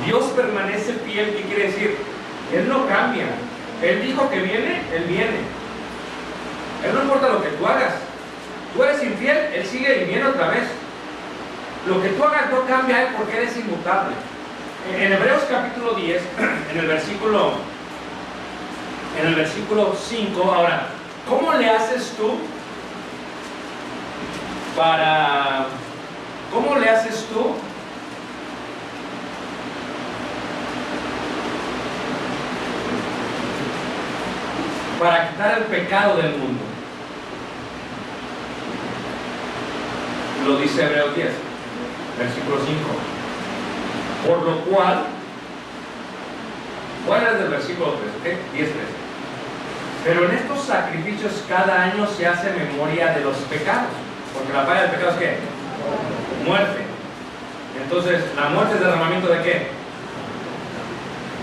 Dios permanece fiel. ¿Qué quiere decir? Él no cambia. Él dijo que viene, Él viene. Él no importa lo que tú hagas. Tú eres infiel, Él sigue y viene otra vez. Lo que tú hagas no cambia a Él porque Él es inmutable. En Hebreos capítulo 10, en el versículo 5, ahora, ¿cómo le haces tú para quitar el pecado del mundo? Lo dice Hebreos 10, versículo 5. Por lo cual, ¿cuál es del versículo 3? ¿Ok? 10, 3. Pero en estos sacrificios cada año se hace memoria de los pecados. Porque la paga del pecado es ¿qué? Muerte. Entonces, ¿la muerte es derramamiento de qué?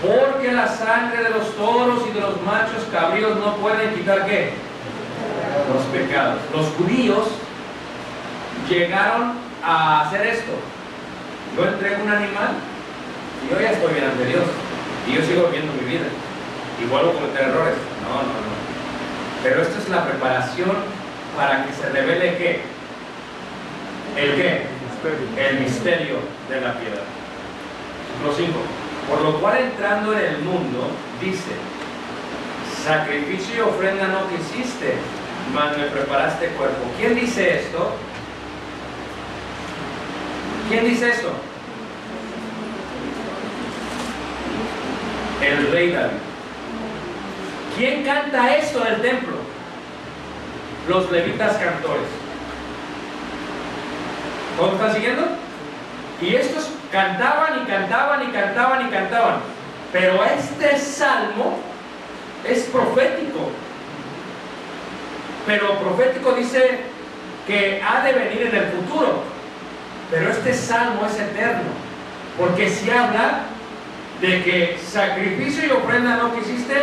Porque la sangre de los toros y de los machos cabríos no pueden quitar ¿qué? Los pecados. Los judíos llegaron a hacer esto. Yo entrego un animal y yo ya estoy bien ante Dios y yo sigo viviendo mi vida y vuelvo a cometer errores. No. Pero esto es la preparación para que se revele ¿qué? ¿El qué? El misterio de la piedad. Versículo 5. Por lo cual entrando en el mundo, dice, sacrificio y ofrenda no quisiste, mas me preparaste cuerpo. ¿Quién dice esto? ¿Quién dice esto? El rey David. ¿Quién canta esto del templo? Los levitas cantores. ¿Todos están siguiendo? Y estos cantaban y cantaban y cantaban y cantaban. Pero este salmo es profético. Pero profético dice que ha de venir en el futuro. Pero este salmo es eterno. Porque si habla de que sacrificio y ofrenda no quisiste,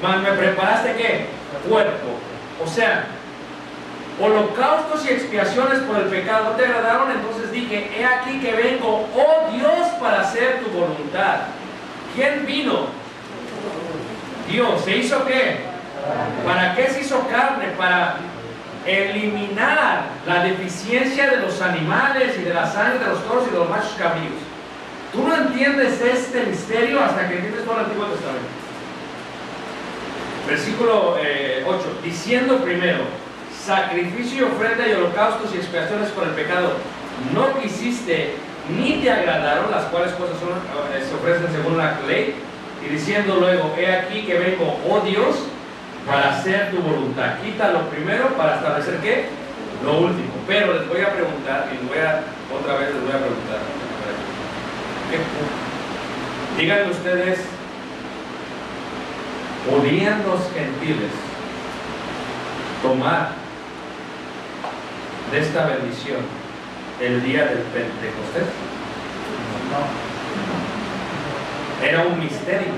mas me preparaste ¿qué? Cuerpo. O sea, holocaustos y expiaciones por el pecado te agradaron, entonces dije, he aquí que vengo, oh Dios, para hacer tu voluntad. ¿Quién vino? Dios. ¿Se hizo qué? ¿Para qué se hizo carne? Para eliminar la deficiencia de los animales y de la sangre de los toros y de los machos cabríos. Tú no entiendes este misterio hasta que entiendes todo el Antiguo Testamento. Versículo 8, diciendo primero, sacrificio y ofrenda y holocaustos y expiaciones por el pecado no quisiste ni te agradaron, las cuales cosas se ofrecen según la ley, y diciendo luego, he aquí que vengo, oh Dios, para hacer tu voluntad. Quita lo primero para establecer ¿qué? Lo último. Pero les voy a preguntar, y otra vez les voy a preguntar, díganme ustedes, ¿podían los gentiles tomar de esta bendición el día del Pentecostés? No. Era un misterio.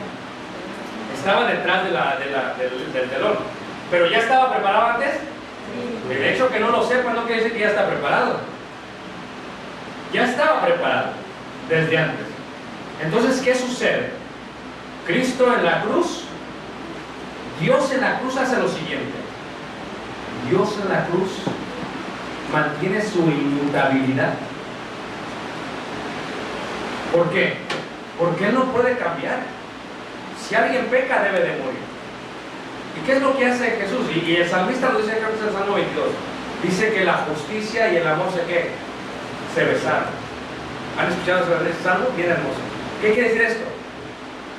Estaba detrás del telón. Pero ya estaba preparado antes. El hecho que no lo sepa no quiere decir que ya está preparado. Ya estaba preparado desde antes. Entonces, ¿qué sucede? Cristo en la cruz, Dios en la cruz hace lo siguiente. Dios en la cruz mantiene su inmutabilidad. ¿Por qué? Porque Él no puede cambiar. Si alguien peca, debe de morir. ¿Y qué es lo que hace Jesús? Y el salmista lo dice, creo que es el Salmo 22. Dice que la justicia y el amor se besaron. ¿Han escuchado sobre ese salmo? Bien hermoso. ¿Qué quiere decir esto?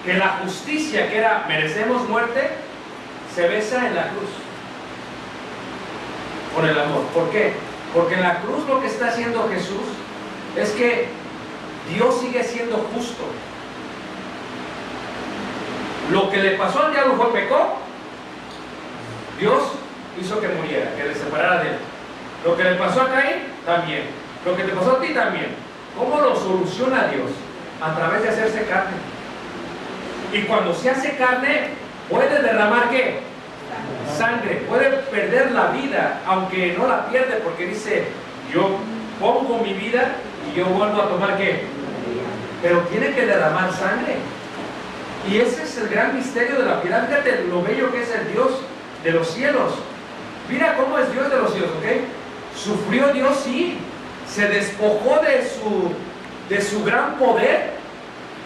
Que la justicia, que era merecemos muerte, se besa en la cruz. con el amor. ¿Por qué? Porque en la cruz lo que está haciendo Jesús es que Dios sigue siendo justo. Lo que le pasó al diablo fue pecó, Dios hizo que muriera, que le separara de él. Lo que le pasó a Caín, también. Lo que te pasó a ti, también. ¿Cómo lo soluciona Dios? A través de hacerse carne. Y cuando se hace carne, puede derramar ¿qué? Sangre. Puede perder la vida, aunque no la pierde, porque dice, yo pongo mi vida y yo vuelvo a tomar ¿qué? Pero tiene que derramar sangre. Y ese es el gran misterio de la piedad. Fíjate lo bello que es el Dios de los cielos. Mira cómo es Dios de los cielos, ¿ok? Sufrió Dios, sí. Se despojó de su gran poder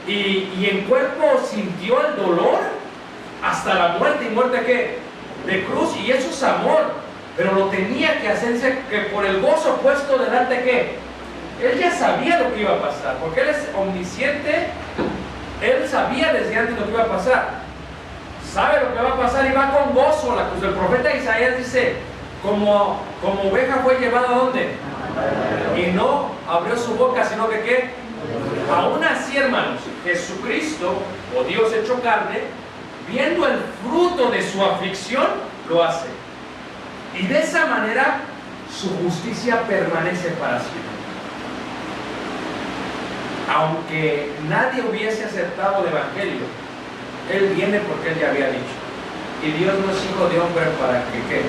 y en cuerpo sintió el dolor hasta la muerte. ¿Y muerte qué? De cruz. Y eso es amor. Pero lo tenía que hacerse que por el gozo puesto delante ¿qué? Él ya sabía lo que iba a pasar, porque Él es omnisciente. Él sabía desde antes lo que iba a pasar. Sabe lo que va a pasar y va con gozo. La cruz del profeta Isaías dice, como oveja fue llevada ¿a dónde? Y no abrió su boca, sino que ¿qué? Aún así, hermanos, Jesucristo, o Dios hecho carne, viendo el fruto de su aflicción, lo hace. Y de esa manera, su justicia permanece para siempre. Aunque nadie hubiese aceptado el Evangelio, Él viene porque Él ya había dicho. Y Dios no es hijo de hombre para que ¿qué?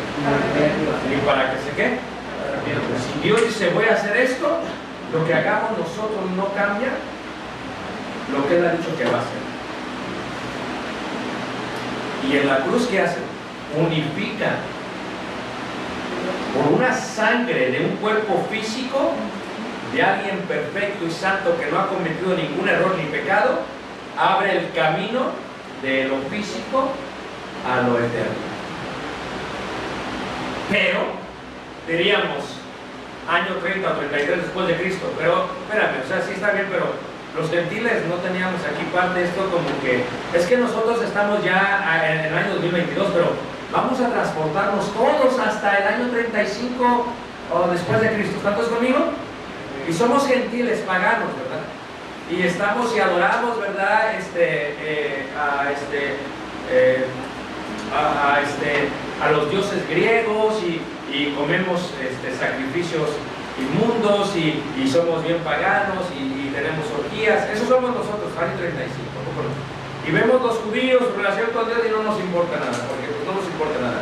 Ni para que se qué. Si Dios dice voy a hacer esto, lo que hagamos nosotros no cambia lo que Él ha dicho que va a hacer. Y en la cruz, ¿qué hace? Unifica por una sangre de un cuerpo físico de alguien perfecto y santo que no ha cometido ningún error ni pecado, abre el camino de lo físico a lo eterno. Pero, diríamos, año 30 o 33 después de Cristo, pero espérame, o sea, sí está bien, pero los gentiles no teníamos aquí parte de esto como que, es que nosotros estamos ya en el año 2022, pero vamos a transportarnos todos hasta el año 35 o después de Cristo. ¿Están todos conmigo? Y somos gentiles, paganos, ¿verdad? Y estamos y adoramos, ¿verdad? A los dioses griegos y comemos sacrificios inmundos y somos bien paganos y tenemos orgías. Eso somos nosotros, año 35. Y vemos los judíos, su relación con Dios y no nos importa nada, porque pues, no nos importa nada.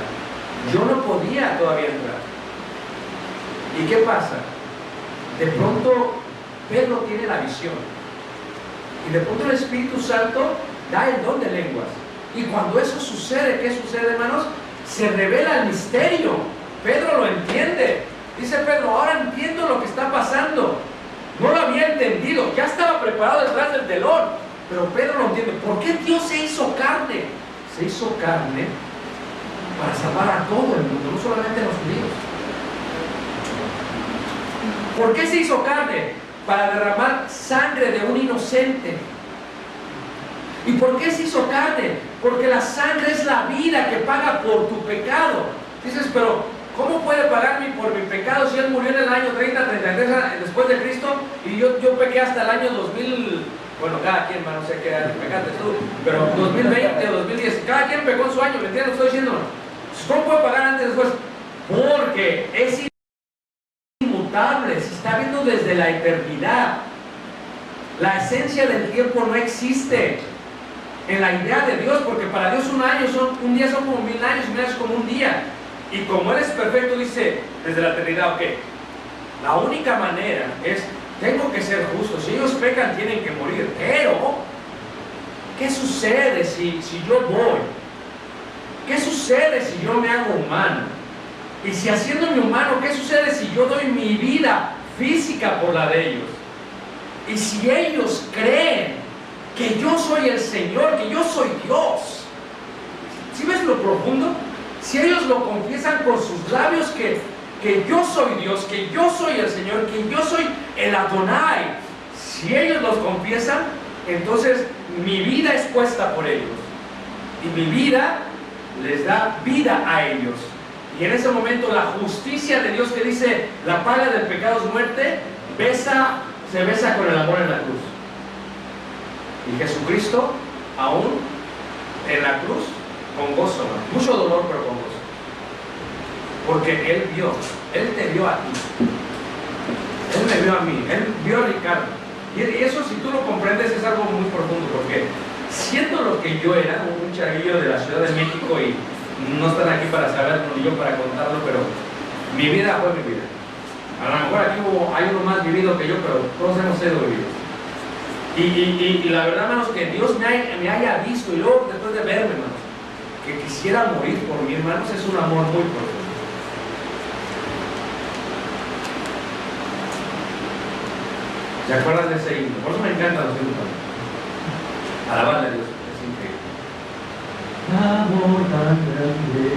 Yo no podía todavía entrar. ¿Y qué pasa? De pronto Pedro tiene la visión y de pronto el Espíritu Santo da el don de lenguas, y cuando eso sucede, ¿qué sucede, hermanos? Se revela el misterio. Pedro lo entiende. Dice Pedro, ahora entiendo lo que está pasando. No lo había entendido, ya estaba preparado detrás del telón, pero Pedro lo entiende. ¿Por qué Dios se hizo carne? Se hizo carne para salvar a todo el mundo, no solamente a los judíos. ¿Por qué se hizo carne? Para derramar sangre de un inocente. ¿Y por qué se hizo carne? Porque la sangre es la vida que paga por tu pecado. Dices, pero ¿cómo puede pagar por mi pecado si Él murió en el año 30, 33 después de Cristo y yo pequé hasta el año 2000? Bueno, cada quien, no sé qué año pecaste tú, pero 2020 o 2010, cada quien pecó en su año, ¿me entiendes? Estoy diciendo, ¿cómo puede pagar antes y después? Porque es inmutable, se está viendo desde la eternidad. La esencia del tiempo no existe en la idea de Dios, porque para Dios un día son como 1000 años y 1000 años como un día. Y como Él es perfecto, dice desde la eternidad, ok, la única manera es, tengo que ser justo, si ellos pecan tienen que morir, pero ¿qué sucede si yo voy? ¿Qué sucede si yo me hago humano? Y si haciéndome humano, ¿qué sucede si yo doy mi vida física por la de ellos? Y si ellos creen que yo soy el Señor, que yo soy Dios, ¿sí ves lo profundo? Si ellos lo confiesan con sus labios que yo soy Dios, que yo soy el Señor, que yo soy el Adonai, si ellos los confiesan, entonces mi vida es puesta por ellos y mi vida les da vida a ellos, Y en ese momento la justicia de Dios que dice la paga del pecado es muerte, se besa con el amor en la cruz. Y Jesucristo aún en la cruz con gozo, mucho dolor pero con gozo. Porque Él te vio a ti. Él me vio a mí, Él vio a Ricardo. Y eso, si tú lo comprendes, es algo muy profundo, porque siendo lo que yo era, un chavillo de la Ciudad de México, y no están aquí para saberlo ni yo para contarlo, pero mi vida fue mi vida. A lo mejor aquí hay uno más vivido que yo, pero todos hemos sido vividos. Y la verdad, hermanos, que Dios me haya visto, y luego después de verme, hermanos, que quisiera morir por mí, hermanos, es un amor muy profundo. ¿Se acuerdan de ese himno? Por eso me encantan los himnos. Alabarle a Dios, es increíble. Amor tan grande,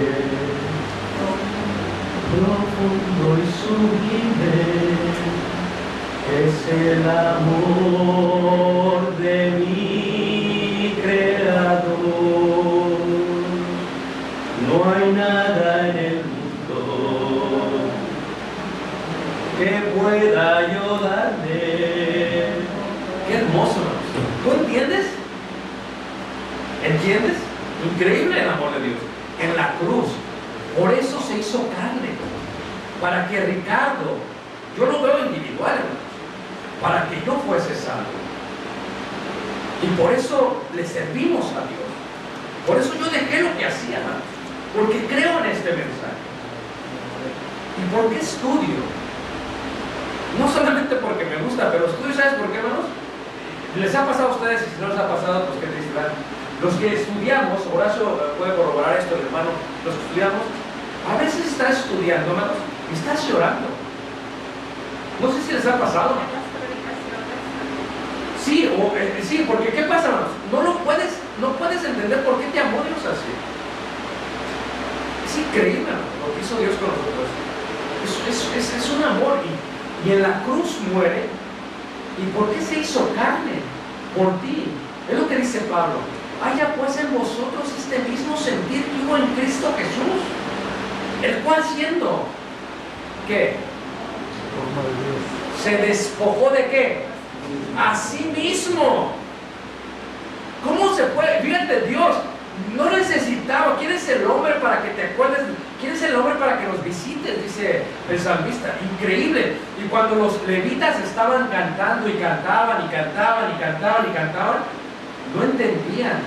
profundo y sublime, es el amor de mi Creador. No hay nada en el mundo que pueda yo darle. Qué hermoso, hermanos. ¿Tú entiendes? ¿Entiendes? Increíble el amor de Dios. En la cruz. Por eso se hizo carne. Para que Ricardo, yo lo veo individual, hermanos, para que yo fuese salvo. Y por eso le servimos a Dios. Por eso yo dejé lo que hacía, hermanos. Porque creo en este mensaje. ¿Y por qué estudio? No solamente porque me gusta, pero estudio, ¿sabes por qué, hermanos? ¿Les ha pasado a ustedes? Y si no les ha pasado, pues qué triste. Los que estudiamos, Horacio puede corroborar esto, el hermano, los que estudiamos, a veces estás estudiando, hermanos, y estás llorando. No sé si les ha pasado. Sí, sí, porque ¿qué pasa, hermanos? No puedes entender por qué te amó Dios así. Es increíble, hermanos, lo que hizo Dios con nosotros. Es un amor, y en la cruz muere. ¿Y por qué se hizo carne? Por ti. Es lo que dice Pablo. Haya pues en vosotros este mismo sentir que hubo en Cristo Jesús, el cual siendo, ¿qué? Se despojó de ¿qué? A sí mismo. ¿Cómo se puede? Fíjate, Dios no necesitaba. ¿Quién es el hombre para que te acuerdes? ¿Quién es el hombre para que nos visites? Dice el salmista. Increíble. Y cuando los levitas estaban cantando y cantaban y cantaban y cantaban y cantaban, no entendían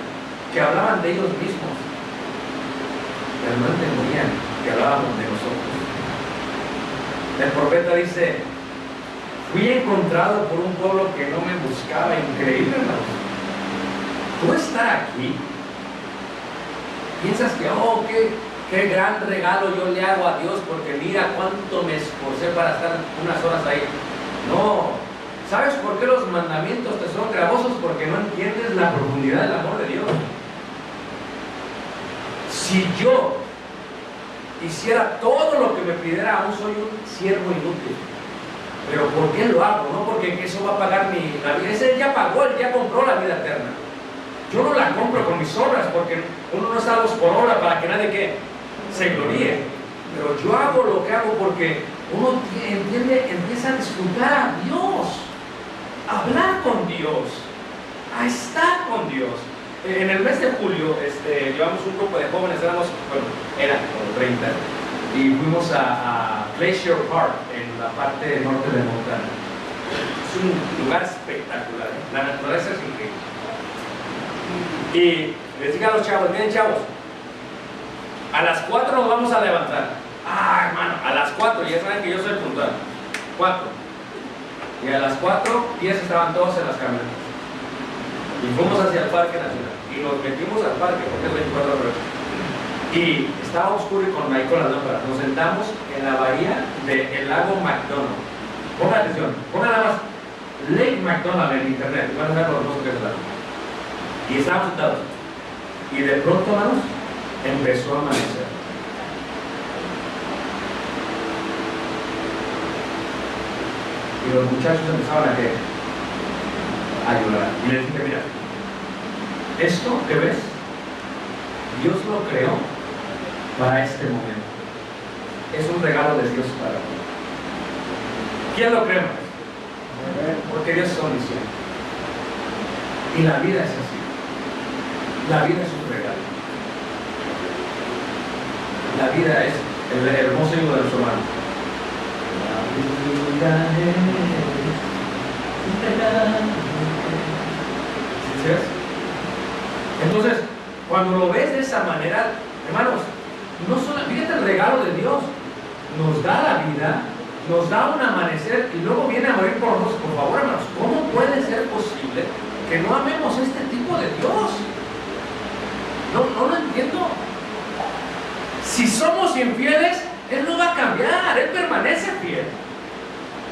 que hablaban de ellos mismos, pero no entendían que hablábamos de nosotros. El profeta dice: fui encontrado por un pueblo que no me buscaba. Increíble, hermanos. Tú estar aquí, piensas que, qué gran regalo yo le hago a Dios, porque mira cuánto me esforcé para estar unas horas ahí. No. ¿Sabes por qué los mandamientos te son gravosos? Porque no entiendes la profundidad del amor de Dios. Si yo hiciera todo lo que me pidiera, aún soy un siervo inútil. Pero ¿por qué lo hago? No porque eso va a pagar la vida. Ese ya pagó, él ya compró la vida eterna. Yo no la compro con mis obras, porque uno no está a los por obra para que nadie se gloríe. Pero yo hago lo que hago porque uno empieza a disfrutar a Dios, a hablar con Dios, a estar con Dios. En el mes de julio llevamos un grupo de jóvenes, eran como 30, y fuimos a Glacier Park, en la parte norte de Montana. Es un lugar espectacular, la naturaleza es increíble. Y les digo a los chavos: miren, chavos, a las 4 nos vamos a levantar. Ah, hermano, a las 4, ya saben que yo soy puntual. 4. Y a las 4:10 estaban todos en las camionetas. Y fuimos hacia el Parque Nacional. Y nos metimos al parque, porque es 24 horas. Y estaba oscuro y con las lámparas. Nos sentamos en la bahía del lago McDonald. Pongan atención, pongan nada más Lake McDonald en internet. Van a ver lo hermoso que es el lago. Y estábamos sentados. Y de pronto, hermanos, empezó a amanecer. Y los muchachos empezaban a llorar. Y les dije: mira, esto que ves, Dios lo creó para este momento. es un regalo de Dios para ti. ¿Quién lo cree más? Porque Dios es omnisciente. Y la vida es así. La vida es un regalo. La vida es el hermoso himno de los romanos. La vida es un regalo. ¿Sí ves? Entonces, cuando lo ves de esa manera, hermanos, no solo, fíjate el regalo de Dios. Nos da la vida, nos da un amanecer y luego viene a morir por nosotros. Por favor, hermanos, ¿cómo puede ser posible que no amemos este tipo de Dios? No lo entiendo. Si somos infieles, Él no va a cambiar, Él permanece fiel.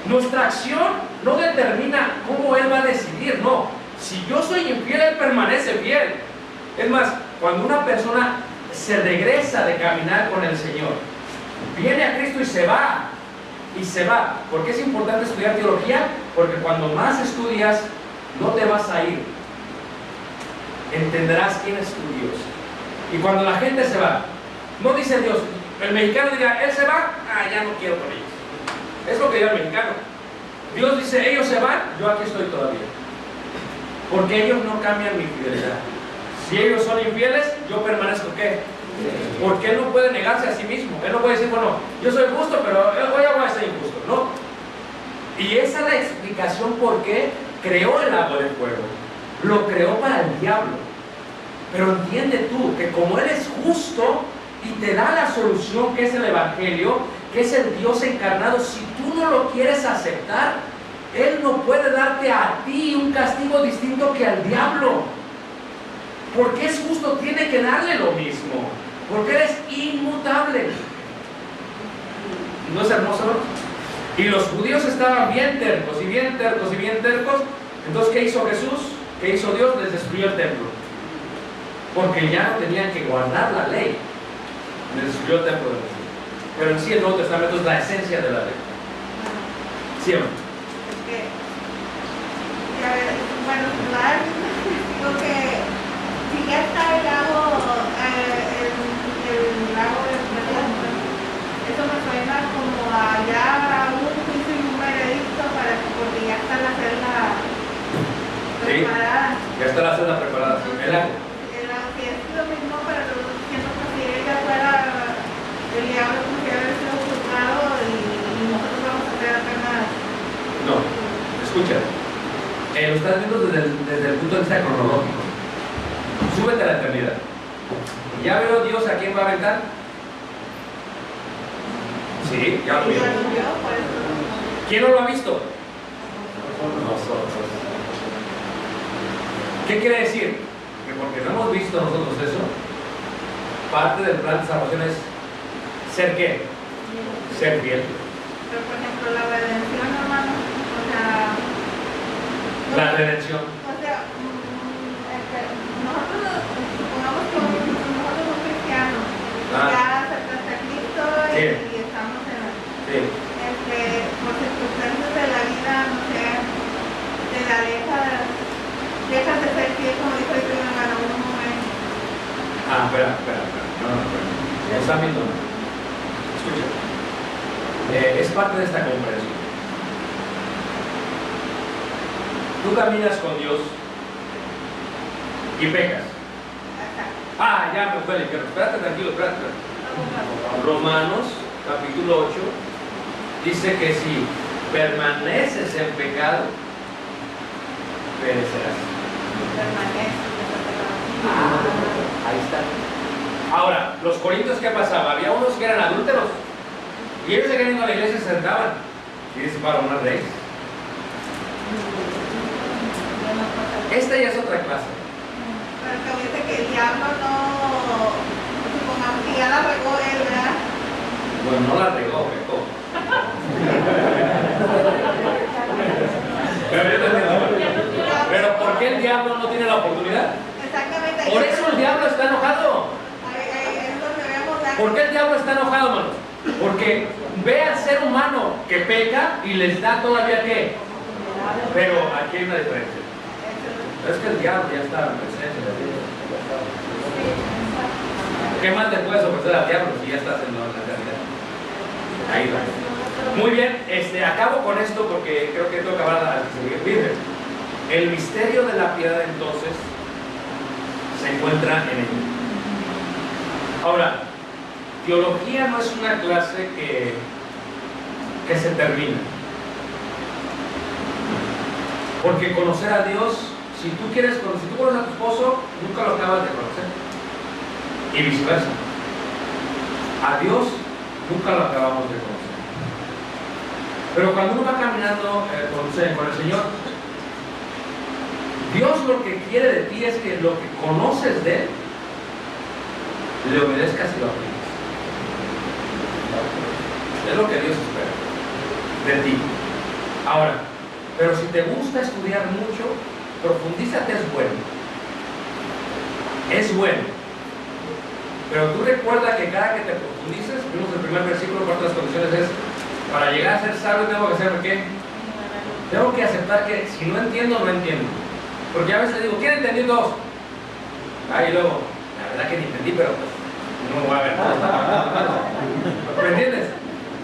Nuestra acción no determina cómo Él va a decidir, no. Si yo soy infiel, Él permanece fiel. Es más, cuando una persona se regresa de caminar con el Señor, viene a Cristo y se va. Y se va. ¿Por qué es importante estudiar teología? Porque cuando más estudias, no te vas a ir. Entenderás quién es tu Dios. Y cuando la gente se va, no dice Dios, el mexicano dirá, Él se va, ya no quiero con ellos. Es lo que dice el mexicano. Dios dice, ellos se van, yo aquí estoy todavía. Porque ellos no cambian mi fidelidad. Si ellos son infieles, yo permanezco ¿qué? Porque Él no puede negarse a sí mismo. Él no puede decir, bueno, yo soy justo, pero hoy voy a ser injusto. No. Y esa es la explicación por qué creó el lago de fuego. Lo creó para el diablo. Pero entiende tú que como Él es justo y te da la solución que es el Evangelio, que es el Dios encarnado, si tú no lo quieres aceptar, Él no puede darte a ti un castigo distinto que al diablo. Porque es justo, tiene que darle lo mismo. Porque Él es inmutable. ¿No es hermoso, no? Y los judíos estaban bien tercos, y bien tercos, y bien tercos. Entonces, ¿qué hizo Jesús? ¿Qué hizo Dios? Les destruyó el templo. Porque ya no tenían que guardar la ley. Les destruyó el templo de Jesús. Pero en sí el Nuevo Testamento es la esencia de la ley. ¿Sí o no? Bueno, digo que si ya está el lago de Verdad, eso me suena como a ya un juicio y un veredicto porque ya está la celda preparada. Ya está la celda preparada. El lago. Si es lo mismo, pero siento que si ella fuera el diablo, podría haber sido juzgado y nosotros vamos a quedar penados. No, escucha. Lo estás viendo desde el punto de vista cronológico. Súbete a la eternidad. ¿Ya veo Dios a quién va a aventar? Sí, ya lo vio. ¿Quién no lo ha visto? Nosotros. ¿Qué quiere decir? Que porque no hemos visto nosotros eso, parte del plan de salvación es ser ¿qué? Ser fiel. Pero por ejemplo, la redención, hermano, o sea... La redención. O sea, nosotros, supongamos que nosotros somos cristianos, ya aceptaste a Cristo y estamos en la... Sí. Por circunstancias de la vida, no sé, te la dejas de ser fiel, como dijo el primer hermano, un momento. Espera. No están viendo. Escucha. Es parte de esta comprensión. Tú caminas con Dios y pecas. Ya me fue el infierno. Espérate, tranquilo, espérate. Romanos, capítulo 8, dice que si permaneces en pecado, perecerás. Ahí está. Ahora, los corintios, ¿qué pasaba? Había unos que eran adúlteros y ellos se querían ir a la iglesia y se sentaban. Y dice, para una rey. Esta ya es otra clase. Pero que dice que el diablo no, supongamos que ya la regó él, ¿verdad? Bueno, no la regó, pecó. Pero ¿por qué el diablo no tiene la oportunidad? Exactamente. Por eso el diablo está enojado. Es donde vemos ¿Por qué el diablo está enojado, hermanos? Porque ve al ser humano que peca y les da todavía qué. Pero aquí hay una diferencia. Es que el diablo ya está presente. ¿Qué más te puedes ofrecer al diablo si ya estás en la realidad? Ahí va. Muy bien, acabo con esto porque creo que tengo que acabar a seguir. El misterio de la piedad entonces se encuentra en ella. Ahora, teología no es una clase que se termina. Porque conocer a Dios, si tú conoces a tu esposo, nunca lo acabas de conocer. Y viceversa. A Dios nunca lo acabamos de conocer. Pero cuando uno va caminando con el Señor, Dios lo que quiere de ti es que lo que conoces de Él, le obedezcas y lo apliques. Es lo que Dios espera de ti. Ahora, pero si te gusta estudiar mucho, profundízate, es bueno. Es bueno. Pero tú recuerda que cada que te profundices, vimos el primer versículo, parte de las condiciones es, para llegar a ser sabio tengo que hacer ¿qué? Tengo que aceptar que si no entiendo, no entiendo. Porque a veces digo, ¿quién entendió todos? Y luego, la verdad que ni entendí, pero pues, no va a haber nada. ¿Me entiendes?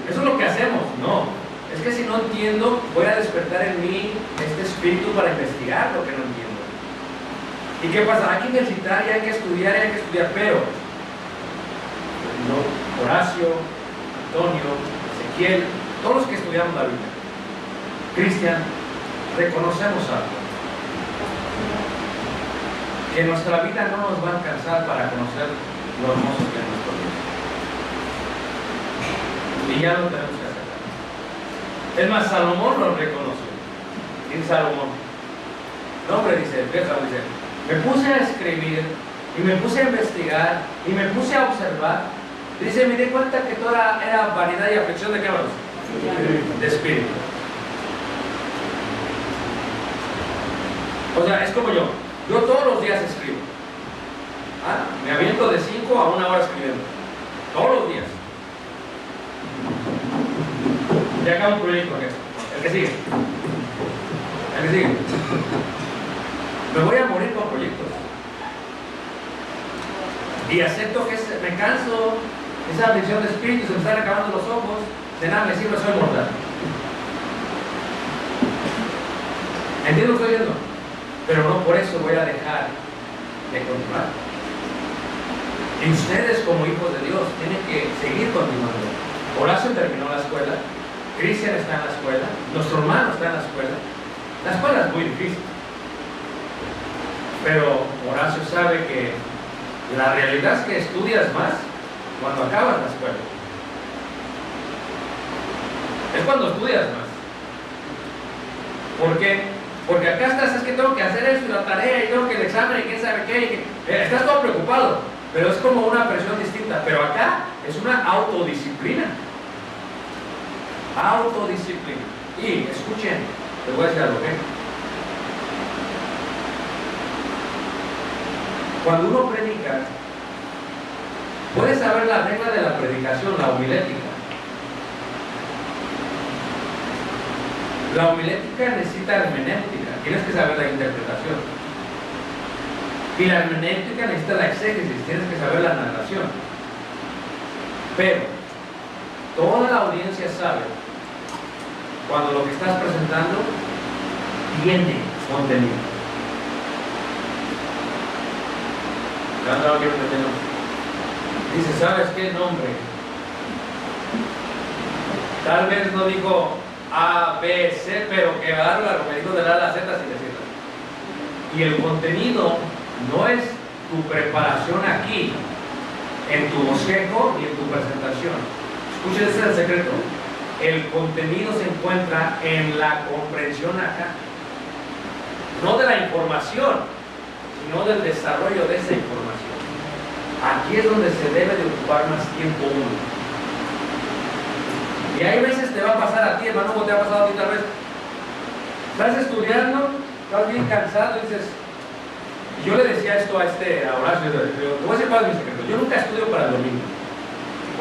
Eso es lo que hacemos, no. Es que si no entiendo, voy a despertar en mí este espíritu para investigar lo que no entiendo. ¿Y qué pasa? Hay que ejercitar y hay que estudiar, pero no, Horacio, Antonio, Ezequiel, todos los que estudiamos la Biblia, Cristian, reconocemos algo. Que nuestra vida no nos va a alcanzar para conocer lo hermoso que es nuestro Dios. Y ya lo tenemos que hacer. Es más, Salomón lo reconoció. ¿Quién es Salomón? No, hombre, dice, me puse a escribir y me puse a investigar y me puse a observar. Dice, me di cuenta que toda era vanidad y aflicción de qué vamos? De espíritu. O sea, es como yo. Yo todos los días escribo. Me aviento de 5 a 1 hora escribiendo. Todos los días. Ya acabo un proyecto aquí. El que sigue. Me voy a morir con proyectos. Y acepto que me canso, esa aflicción de espíritu, se me están acabando los ojos, de nada me sirve, soy mortal. ¿Entiendes lo que estoy diciendo? Pero no por eso voy a dejar de continuar. Y ustedes como hijos de Dios tienen que seguir continuando. Horacio terminó la escuela, Cristian está en la escuela, nuestro hermano está en la escuela. La escuela es muy difícil. Pero Horacio sabe que la realidad es que estudias más cuando acabas la escuela. Es cuando estudias más. ¿Por qué? Porque acá estás, es que tengo que hacer esto y la tarea y tengo que el examen y quién sabe qué. Estás todo preocupado, pero es como una presión distinta. Pero acá es una autodisciplina. Autodisciplina. Y escuchen, les voy a decir algo, ¿ok? Cuando uno predica, puedes saber la regla de la predicación, la homilética. La homilética necesita hermenéutica, tienes que saber la interpretación. Y la hermenéutica necesita la exégesis, tienes que saber la narración. Pero toda la audiencia sabe cuando lo que estás presentando tiene contenido. Dice, ¿sabes qué nombre? Tal vez no dijo A, B, C, pero que va a dar lo que dijo de la A a la Z sin decirlo. Y el contenido no es tu preparación aquí, en tu bosquejo y en tu presentación. Escuchen, ese es el secreto. El contenido se encuentra en la comprensión acá. No de la información, sino del desarrollo de esa información. Aquí es donde se debe de ocupar más tiempo uno. Y hay veces te va a pasar a ti, hermano, como te ha pasado a ti tal vez. Estás estudiando, estás bien cansado y dices, y yo le decía esto a Horacio, te voy a decir cuál es mi secreto. Yo nunca estudio para el domingo.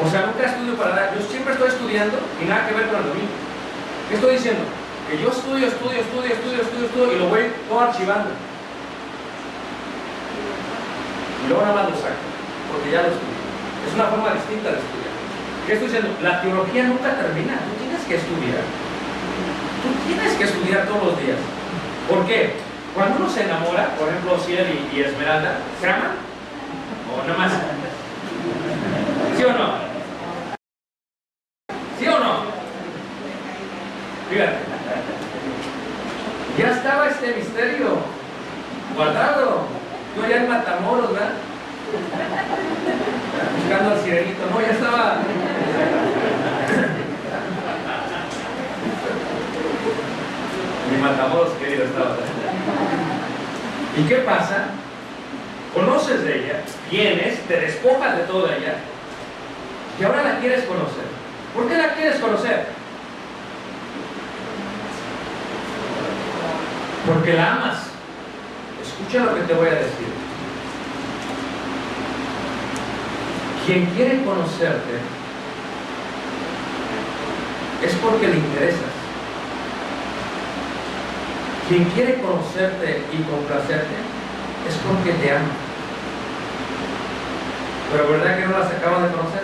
O sea, nunca estudio para nada. Yo siempre estoy estudiando y nada que ver con el domingo. ¿Qué estoy diciendo? Que yo estudio y lo voy todo archivando. Y luego nada más lo saco, porque ya lo estudio. Es una forma distinta de estudiar. ¿Qué estoy diciendo? La teología nunca termina. Tú tienes que estudiar. Tú tienes que estudiar todos los días. ¿Por qué? Cuando uno se enamora, por ejemplo, Ciel y Esmeralda, ¿se aman? ¿O nada más? ¿Sí o no? ¿Sí o no? Fíjate. Ya estaba este misterio guardado. Tú allá en Matamoros, ¿verdad? Buscando al sirenito. No, ya estaba. Mi Matamoros querido estaba. ¿Y qué pasa? Conoces de ella, vienes, te despojas de toda ella y ahora la quieres conocer. ¿Por qué la quieres conocer? Porque la amas. Escucha lo que te voy a decir. Quien quiere conocerte es porque le interesas. Quien quiere conocerte y complacerte es porque te ama. Pero ¿verdad que no las acabas de conocer?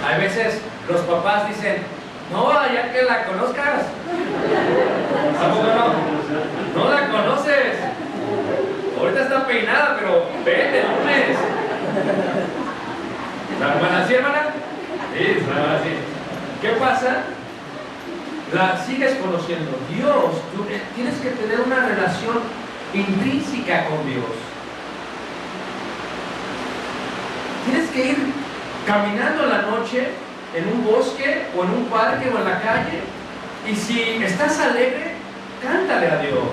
Hay veces los papás dicen, no, ya que la conozcas. ¿Tampoco no? No la conoces. Ahorita está peinada, pero vete el lunes. ¿La hermana sí, hermana? Sí, la hermana sí. ¿Qué pasa? La sigues conociendo. Dios, tú tienes que tener una relación intrínseca con Dios. Tienes que ir caminando en la noche en un bosque o en un parque o en la calle, y si estás alegre, cántale a Dios.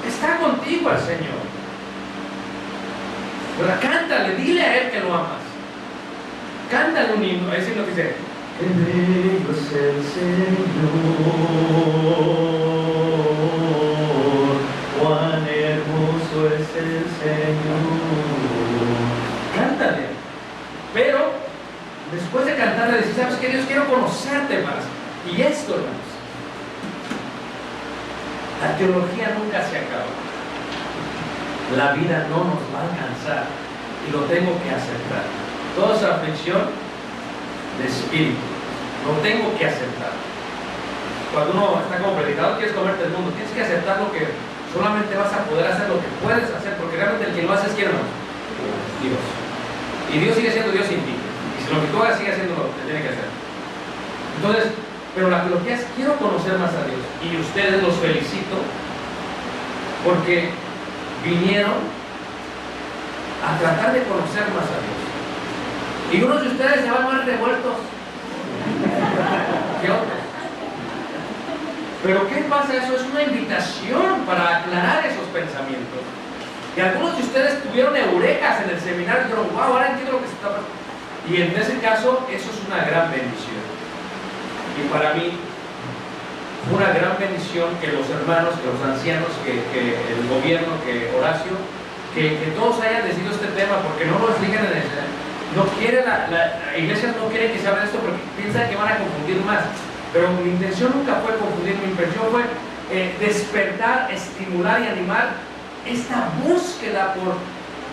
Está contigo el Señor. Pero cántale, dile a Él que lo amas. Cántale un himno. Es himno que dice: qué bello es el Señor, cuán hermoso es el Señor. Cántale. Pero después de cantarle, decir: ¿sabes qué, Dios? Quiero conocerte más. Y esto, hermanos, la teología nunca se acaba. La vida no nos va a alcanzar y lo tengo que aceptar. Toda esa aflicción de espíritu, lo tengo que aceptar. Cuando uno está como predicador, quieres comerte el mundo, tienes que aceptar lo que solamente vas a poder hacer, lo que puedes hacer, porque realmente el que lo hace es quién, hermano, Dios. Y Dios sigue siendo Dios sin ti. Y si lo que tú hagas sigue haciendo lo que tiene que hacer. Entonces, pero la teología es: quiero conocer más a Dios. Y ustedes, los felicito porque vinieron a tratar de conocer más a Dios. Y unos de ustedes se van más revueltos que otros. Pero ¿qué pasa? Eso es una invitación para aclarar esos pensamientos. Y algunos de ustedes tuvieron eurekas en el seminario y dijeron: wow, ahora entiendo lo que se está pasando. Y en ese caso, eso es una gran bendición. Y para mí, fue una gran bendición que los hermanos, que los ancianos, que el gobierno, que Horacio, que todos hayan decidido este tema, porque no nos ligan en eso. No quiere la iglesia no quiere que se hable de esto porque piensan que van a confundir más. Pero mi intención nunca fue confundir, mi intención fue despertar, estimular y animar esta búsqueda por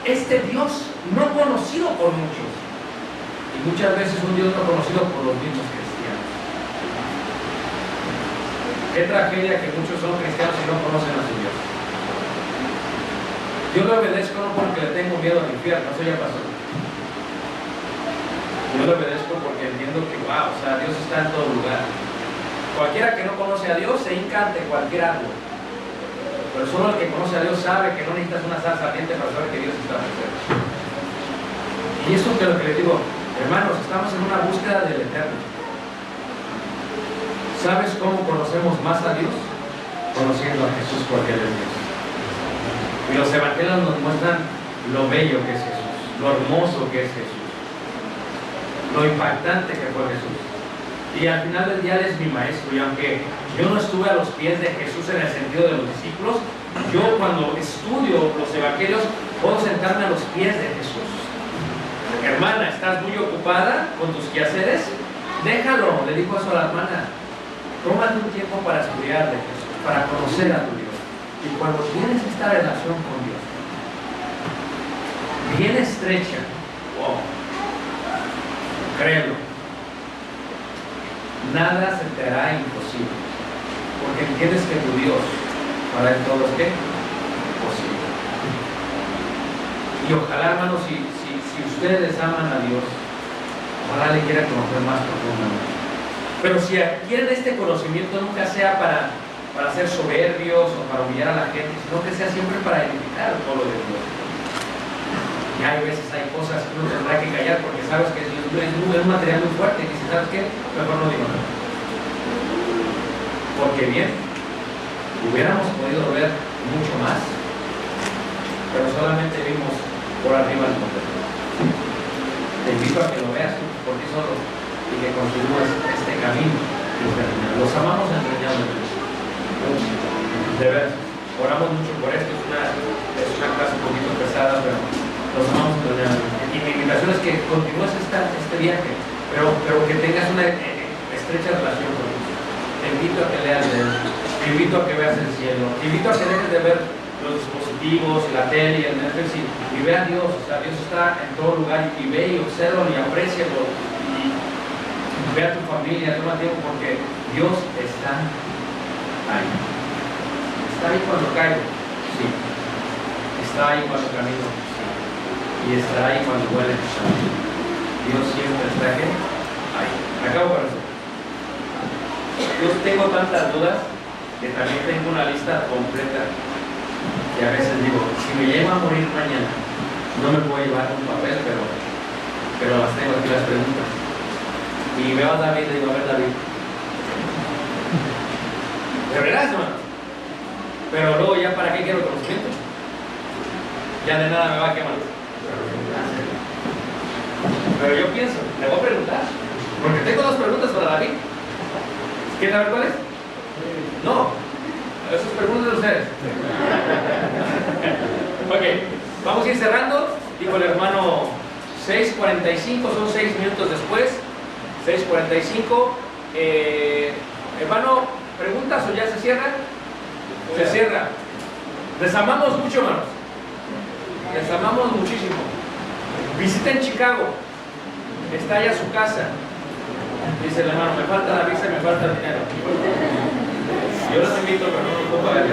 este Dios no conocido por muchos. Y muchas veces un Dios no conocido por los mismos cristianos. Qué tragedia que muchos son cristianos y no conocen a su Dios. Yo le obedezco no porque le tengo miedo al infierno, eso ya pasó. Yo le obedezco porque entiendo que, wow, o sea, Dios está en todo lugar. Cualquiera que no conoce a Dios se hinca ante cualquier árbol. Pero solo el que conoce a Dios sabe que no necesitas una salsa ardiente para saber que Dios está presente. Y eso es lo que les digo, hermanos, estamos en una búsqueda del eterno. ¿Sabes cómo conocemos más a Dios? Conociendo a Jesús, porque Él es Dios. Y los evangelios nos muestran lo bello que es Jesús, lo hermoso que es Jesús, lo impactante que fue Jesús. Y al final del día Él es mi maestro. Y aunque yo no estuve a los pies de Jesús en el sentido de los discípulos, yo cuando estudio los evangelios puedo sentarme a los pies de Jesús. Hermana, ¿estás muy ocupada con tus quehaceres? Déjalo, le dijo eso a la hermana. Tómate un tiempo para estudiar de Jesús, para conocer a tu Dios. Y cuando tienes esta relación con Dios bien estrecha, wow, Créelo. Nada se te hará imposible. Porque entiendes que tu Dios, para él todo es ¿qué? Posible. Y ojalá, hermanos, si ustedes aman a Dios, ojalá le quieran conocer más profundamente. Pero si adquieren este conocimiento, nunca sea para ser soberbios o para humillar a la gente, sino que sea siempre para edificar al pueblo de Dios. Y hay veces, hay cosas que uno tendrá que callar porque sabes que es un material muy fuerte y si sabes qué, mejor no digo nada. Porque bien, hubiéramos podido ver mucho más, pero solamente vimos por arriba el contexto. Te invito a que lo veas por ti solo y que continúes este camino. Los amamos entrañablemente. De veras, oramos mucho por esto. Es una clase un poquito pesada, pero los amamos entrañablemente. Y mi invitación es que continúes este viaje, pero que tengas una estrecha relación con Dios. Te invito a que leas de Él, te invito a que veas el cielo, te invito a que dejes de ver los dispositivos, la tele y el Netflix y ve a Dios. O sea, Dios está en todo lugar y ve y observa y aprécialo y ve a tu familia, toma tiempo porque Dios está ahí. ¿Está ahí cuando caigo? Sí. ¿Está ahí cuando camino? Sí. Y estará ahí cuando huele. Dios siempre está ahí. Acabo con eso. Yo tengo tantas dudas que también tengo una lista completa y a veces digo, si me llevo a morir mañana, no me puedo llevar un papel, pero las tengo aquí las preguntas. Y veo a David y digo, a ver David. De verdad, hermano. Pero luego ya para qué quiero conocimiento. Ya de nada me va a quemar. Pero yo pienso, le voy a preguntar. Porque tengo dos preguntas para David. ¿Quieren saber cuáles? No. Esas preguntas de ustedes. Ok, vamos a ir cerrando. Dijo el hermano 6:45, son 6 minutos después. 6:45. Hermano, ¿preguntas o ya se cierra? Se cierra. Les amamos mucho, hermanos. Les amamos muchísimo. Visiten Chicago. Está allá su casa. Dice el hermano, me falta la visa y me falta el dinero. Yo los invito, pero no lo puedo pagar.